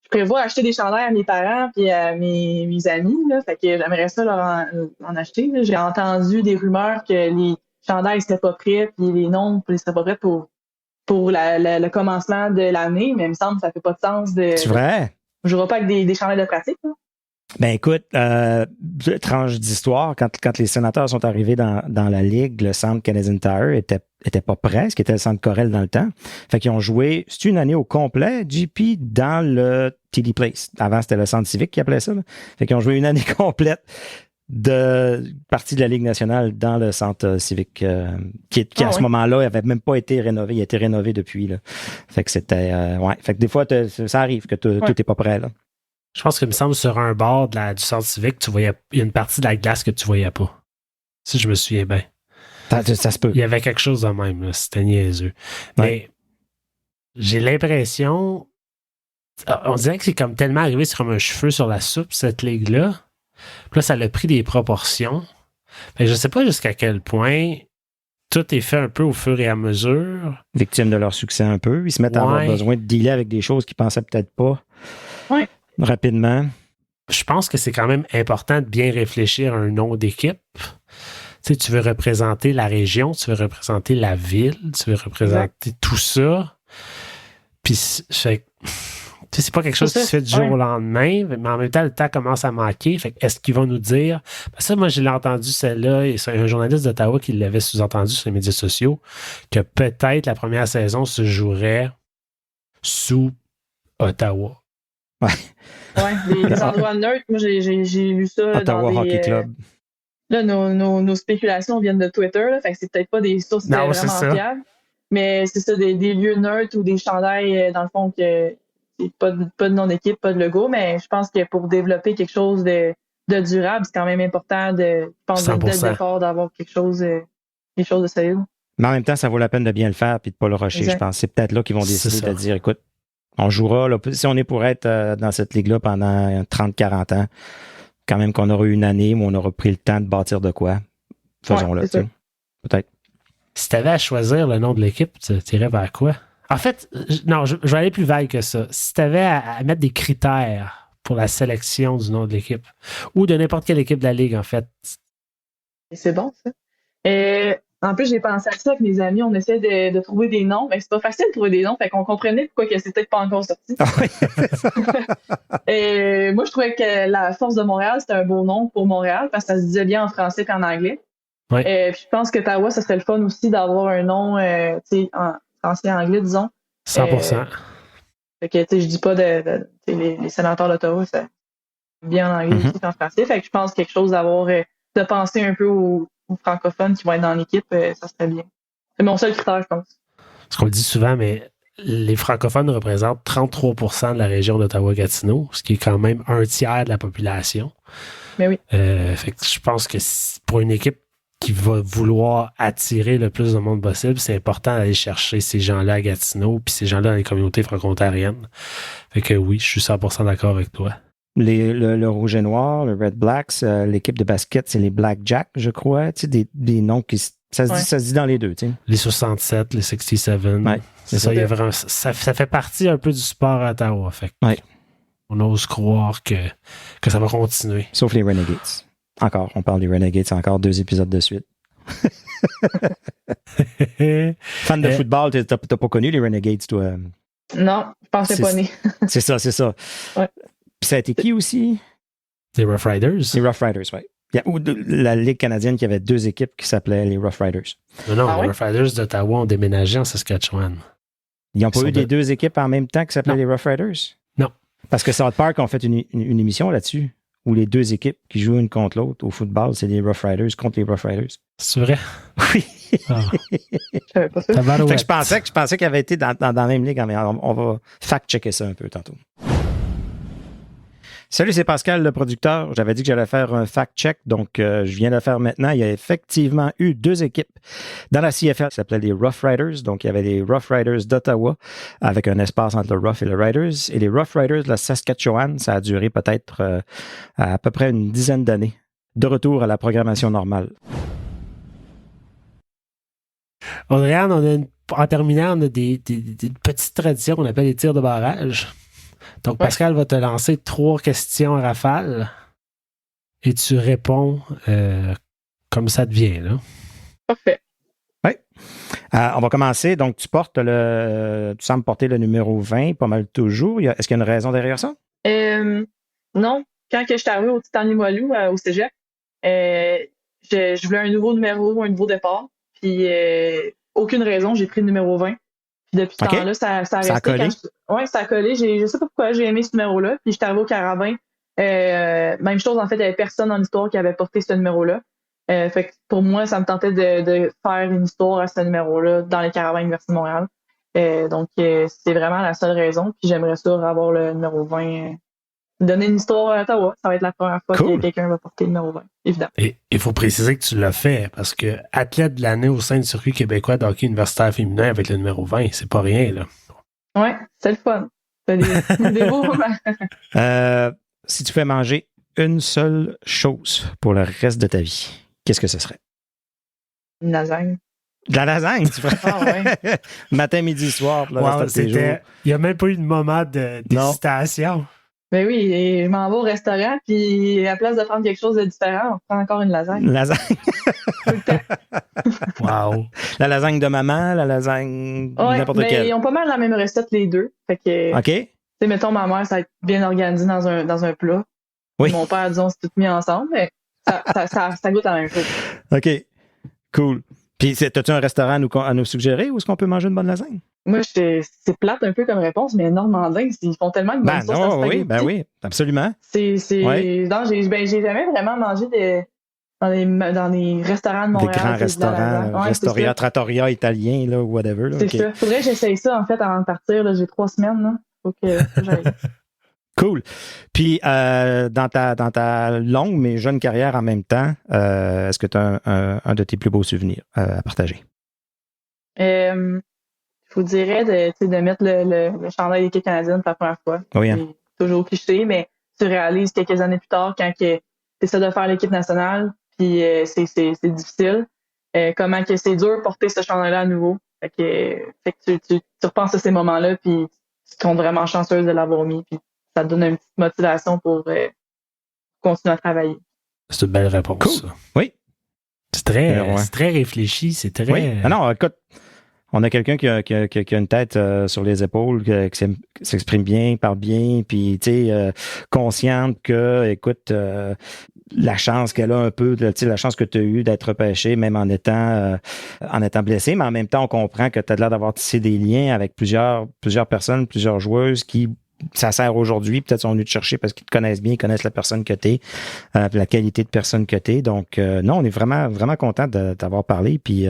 Je prévois acheter des chandails à mes parents et à mes amis, là, fait que j'aimerais ça leur en acheter. Là. J'ai entendu des rumeurs que les chandails ne seraient pas prêts, puis les noms ne seraient pas prêts pour le commencement de l'année, mais il me semble que ça fait pas de sens de... C'est vrai? Je ne jouerai pas avec des chandails de pratique. Là. Ben écoute, tranche d'histoire, quand les sénateurs sont arrivés dans la Ligue, le centre Canadian Tire était pas prêt, ce qui était le centre Corel dans le temps. Fait qu'ils ont joué, c'est une année au complet, JP, dans le TD Place. Avant, c'était le centre civique qui appelait ça. Là. Fait qu'ils ont joué une année complète de partie de la Ligue nationale dans le centre civique qui à ce moment-là, il avait même pas été rénové. Il a été rénové depuis. Là. Fait que c'était... Fait que des fois, ça arrive que tout est pas prêt, là. Je pense qu'il me semble sur un bord du centre civique, il y a une partie de la glace que tu voyais pas. Si je me souviens bien. Ça se peut. Il y avait quelque chose de même, là. C'était niaiseux. Mais j'ai l'impression... On dirait que c'est comme tellement arrivé sur un cheveu sur la soupe, cette ligue-là. Puis là, ça a pris des proportions. Je ne sais pas jusqu'à quel point tout est fait un peu au fur et à mesure. Victimes de leur succès un peu. Ils se mettent à avoir besoin de dealer avec des choses qu'ils pensaient peut-être pas rapidement. Je pense que c'est quand même important de bien réfléchir à un nom d'équipe. Tu sais, tu veux représenter la région, tu veux représenter la ville, tu veux représenter tout ça. Puis, c'est pas quelque chose qui se fait du jour au lendemain, mais en même temps, le temps commence à manquer. Fait est-ce qu'ils vont nous dire... Parce que ça, moi, je l'ai entendu celle-là, et c'est un journaliste d'Ottawa qui l'avait sous-entendu sur les médias sociaux, que peut-être la première saison se jouerait sous Ottawa. Ouais, des endroits neutres. Moi, j'ai lu ça Ottawa dans Hockey Club. Là, nos spéculations viennent de Twitter, là, fait que c'est peut-être pas des sources vraiment fiables. Mais c'est ça, des lieux neutres ou des chandails, dans le fond, que c'est pas de nom d'équipe, pas de logo, mais je pense que pour développer quelque chose de durable, c'est quand même important dès le départ d'avoir quelque chose de solide. Mais en même temps, ça vaut la peine de bien le faire et de pas le rusher, je pense. C'est peut-être là qu'ils vont décider de dire, écoute, on jouera, là, si on est pour être dans cette ligue-là pendant 30-40 ans, quand même qu'on aura une année où on aura pris le temps de bâtir de quoi, faisons-le, tu sais. Peut-être. Si tu avais à choisir le nom de l'équipe, tu irais vers quoi? En fait, non, je vais aller plus vague que ça. Si tu avais à mettre des critères pour la sélection du nom de l'équipe, ou de n'importe quelle équipe de la Ligue, en fait. C'est bon, ça. En plus, j'ai pensé à ça avec mes amis. On essaie de trouver des noms, mais c'est pas facile de trouver des noms, fait qu'on comprenait pourquoi que c'était pas encore sorti. Et moi, je trouvais que la Force de Montréal, c'était un beau nom pour Montréal, parce que ça se disait bien en français qu'en anglais. Ouais. Puis je pense que Ottawa, ça serait le fun aussi d'avoir un nom en français et anglais, disons. 100%. Fait que je dis pas les sénateurs d'Ottawa, c'est bien en anglais aussi qu'en français. Fait que je pense quelque chose d'avoir de penser un peu aux francophones qui vont être dans l'équipe, ça serait bien. C'est mon seul critère, je pense. Ce qu'on le dit souvent, mais les francophones représentent 33% de la région d'Ottawa-Gatineau, ce qui est quand même un tiers de la population. Mais oui. Fait que je pense que pour une équipe qui va vouloir attirer le plus de monde possible, c'est important d'aller chercher ces gens-là à Gatineau puis ces gens-là dans les communautés franco-ontariennes. Fait que oui, je suis 100% d'accord avec toi. Le Rouge et Noir, le Red Blacks, l'équipe de basket, c'est les Black Jack, je crois. Tu sais, des noms qui... Ça se dit dans les deux, tu sais. Les 67, les 67. Ouais, c'est ça. Il y a vraiment, ça fait partie un peu du sport à Ottawa. Fait que on ose croire que ça va continuer. Sauf les Renegades. Encore, on parle des Renegades, encore 2 épisodes de suite. Fan de football, t'as pas connu les Renegades, toi? Non, je pensais pas né. C'est ça. Ouais. Puis ça a été qui aussi? Les Rough Riders. Les Rough Riders, oui. Il y a la Ligue canadienne qui avait 2 équipes qui s'appelaient les Rough Riders. Non, les Rough Riders d'Ottawa ont déménagé en Saskatchewan. Ils n'ont pas eu des 2 équipes en même temps qui s'appelaient les Rough Riders? Non. Parce que South Park ont fait une émission là-dessus, où les 2 équipes qui jouent une contre l'autre au football, c'est les Rough Riders contre les Rough Riders. C'est vrai? Oui. Je savais pas ça. Fait que je pensais qu'il avait été dans la même ligue, mais on va fact-checker ça un peu tantôt. Salut, c'est Pascal, le producteur. J'avais dit que j'allais faire un fact-check, donc je viens de le faire maintenant. Il y a effectivement eu 2 équipes dans la CFL qui s'appelaient les Rough Riders. Donc, il y avait les Rough Riders d'Ottawa avec un espace entre le Rough et le Riders. Et les Rough Riders de la Saskatchewan, ça a duré peut-être à peu près une dizaine d'années. De retour à la programmation normale. Audrey-Anne, en terminant, on a des petites traditions qu'on appelle les tirs de barrage. Donc, Pascal va te lancer 3 questions à rafale et tu réponds comme ça te vient, là. Parfait. Oui. On va commencer. Donc, tu sembles porter le numéro 20, pas mal toujours. Est-ce qu'il y a une raison derrière ça? Non. Quand je suis arrivée au Titan Limoilou, au cégep, je voulais un nouveau numéro, un nouveau départ. Puis, aucune raison, j'ai pris le numéro 20. Puis depuis ce temps-là, ça a resté. Ça a collé? Oui, ça a collé. Je sais pas pourquoi j'ai aimé ce numéro-là. Puis, j'étais arrivée au Carabin. Même chose, en fait, il n'y avait personne dans l'histoire qui avait porté ce numéro-là. Fait que pour moi, ça me tentait de faire une histoire à ce numéro-là dans les Carabins Université de Montréal. Donc, c'est vraiment la seule raison. Puis, j'aimerais ça avoir le numéro 20 donner une histoire à Ottawa. Ça va être la première fois que quelqu'un va porter le numéro 20, évidemment. Et il faut préciser que tu l'as fait parce que athlète de l'année au sein du circuit québécois de hockey universitaire féminin avec le numéro 20, c'est pas rien, là. Ouais, c'est le fun. C'est des beaux moments. Si tu fais manger une seule chose pour le reste de ta vie, qu'est-ce que ce serait? Une lasagne. De la lasagne, tu ferais? Ah ouais. Matin, midi, soir, pour le reste de tes jours. Il n'y a même pas eu de moment d'hésitation. Ben oui, et je m'en vais au restaurant, puis à la place de prendre quelque chose de différent, on prend encore une lasagne. Une lasagne. Wow. La lasagne de maman, la lasagne n'importe quelle. Ils ont pas mal la même recette, les deux. Fait que, OK. Tu sais, mettons, ma mère, ça va être bien organisé dans un plat. Oui. Mon père, disons, c'est tout mis ensemble, mais ça goûte la même chose. OK. Cool. Puis, as-tu un restaurant à nous suggérer où est-ce qu'on peut manger une bonne lasagne? Moi, c'est plate un peu comme réponse, mais normandin, ils font tellement de bonnes sauces à spaghetti. Oui, absolument. Non, j'ai jamais vraiment mangé dans les restaurants de Montréal. Des grands restaurants, Restoria, Trattoria italien, là, whatever. Là, c'est ça. Faudrait que j'essaye ça, en fait, avant de partir. Là. J'ai 3 semaines. Là. Faut que j'aille. Cool. Puis, dans ta longue mais jeune carrière en même temps, est-ce que tu as un de tes plus beaux souvenirs à partager? Je vous dirais de mettre le chandail de l'équipe canadienne pour la première fois. Oui, hein? C'est toujours cliché, mais tu réalises quelques années plus tard, quand tu essaies de faire l'équipe nationale, puis c'est difficile, comment que c'est dur de porter ce chandail-là à nouveau. Fait que tu repenses à ces moments-là, puis tu te comptes vraiment chanceuse de l'avoir mis, puis ça te donne une petite motivation pour continuer à travailler. C'est une belle réponse. Cool. Ça. Oui. C'est très réfléchi. C'est très. Oui. Ah non, écoute, on a quelqu'un qui a une tête sur les épaules, qui s'exprime bien, parle bien, puis tu sais, consciente que, écoute, la chance qu'elle a un peu, la chance que tu as eue d'être repêché, même en étant blessé, mais en même temps, on comprend que tu as l'air d'avoir tissé des liens avec plusieurs personnes, plusieurs joueuses qui ça sert aujourd'hui, peut-être sont venus te chercher parce qu'ils te connaissent bien, ils connaissent la personne que t'es, la qualité de personne que t'es. Donc, non, on est vraiment, vraiment content de t'avoir parlé. Puis,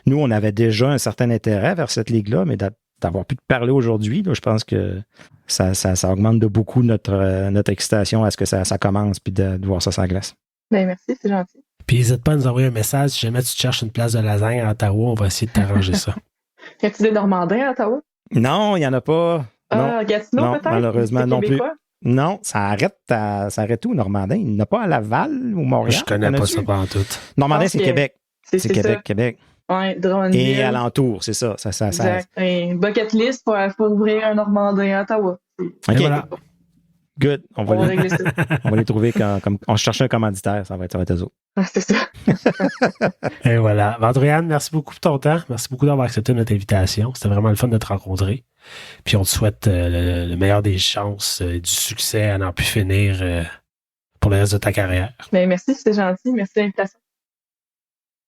nous, on avait déjà un certain intérêt vers cette ligue-là, mais d'avoir pu te parler aujourd'hui, là, je pense que ça augmente de beaucoup notre excitation à ce que ça commence, puis de voir ça sur la glace. Ben merci, c'est gentil. Puis, n'hésite pas à nous envoyer un message. Si jamais tu cherches une place de lasagne à Ottawa, on va essayer de t'arranger ça. Y a-t-il des Normandins à Ottawa? Non, il n'y en a pas. Ah, Gatineau, peut-être? Malheureusement, non plus. Non, ça arrête où, Normandin? Il n'y en a pas à Laval ou Montréal? Je connais pas ça pendant tout. Normandin, c'est Québec. C'est Québec. Oui, Drummondville. Et alentour, c'est ça. Exact. Un bucket list pour ouvrir un Normandin à Ottawa. OK. Voilà. Good. On va les trouver comme on cherche un commanditaire, ça va être eux autres. Ah, c'est ça. Et voilà. Vandriane, merci beaucoup pour ton temps. Merci beaucoup d'avoir accepté notre invitation. C'était vraiment le fun de te rencontrer. Puis on te souhaite le meilleur des chances, du succès à n'en plus finir pour le reste de ta carrière. Bien, merci, c'est gentil. Merci de l'invitation.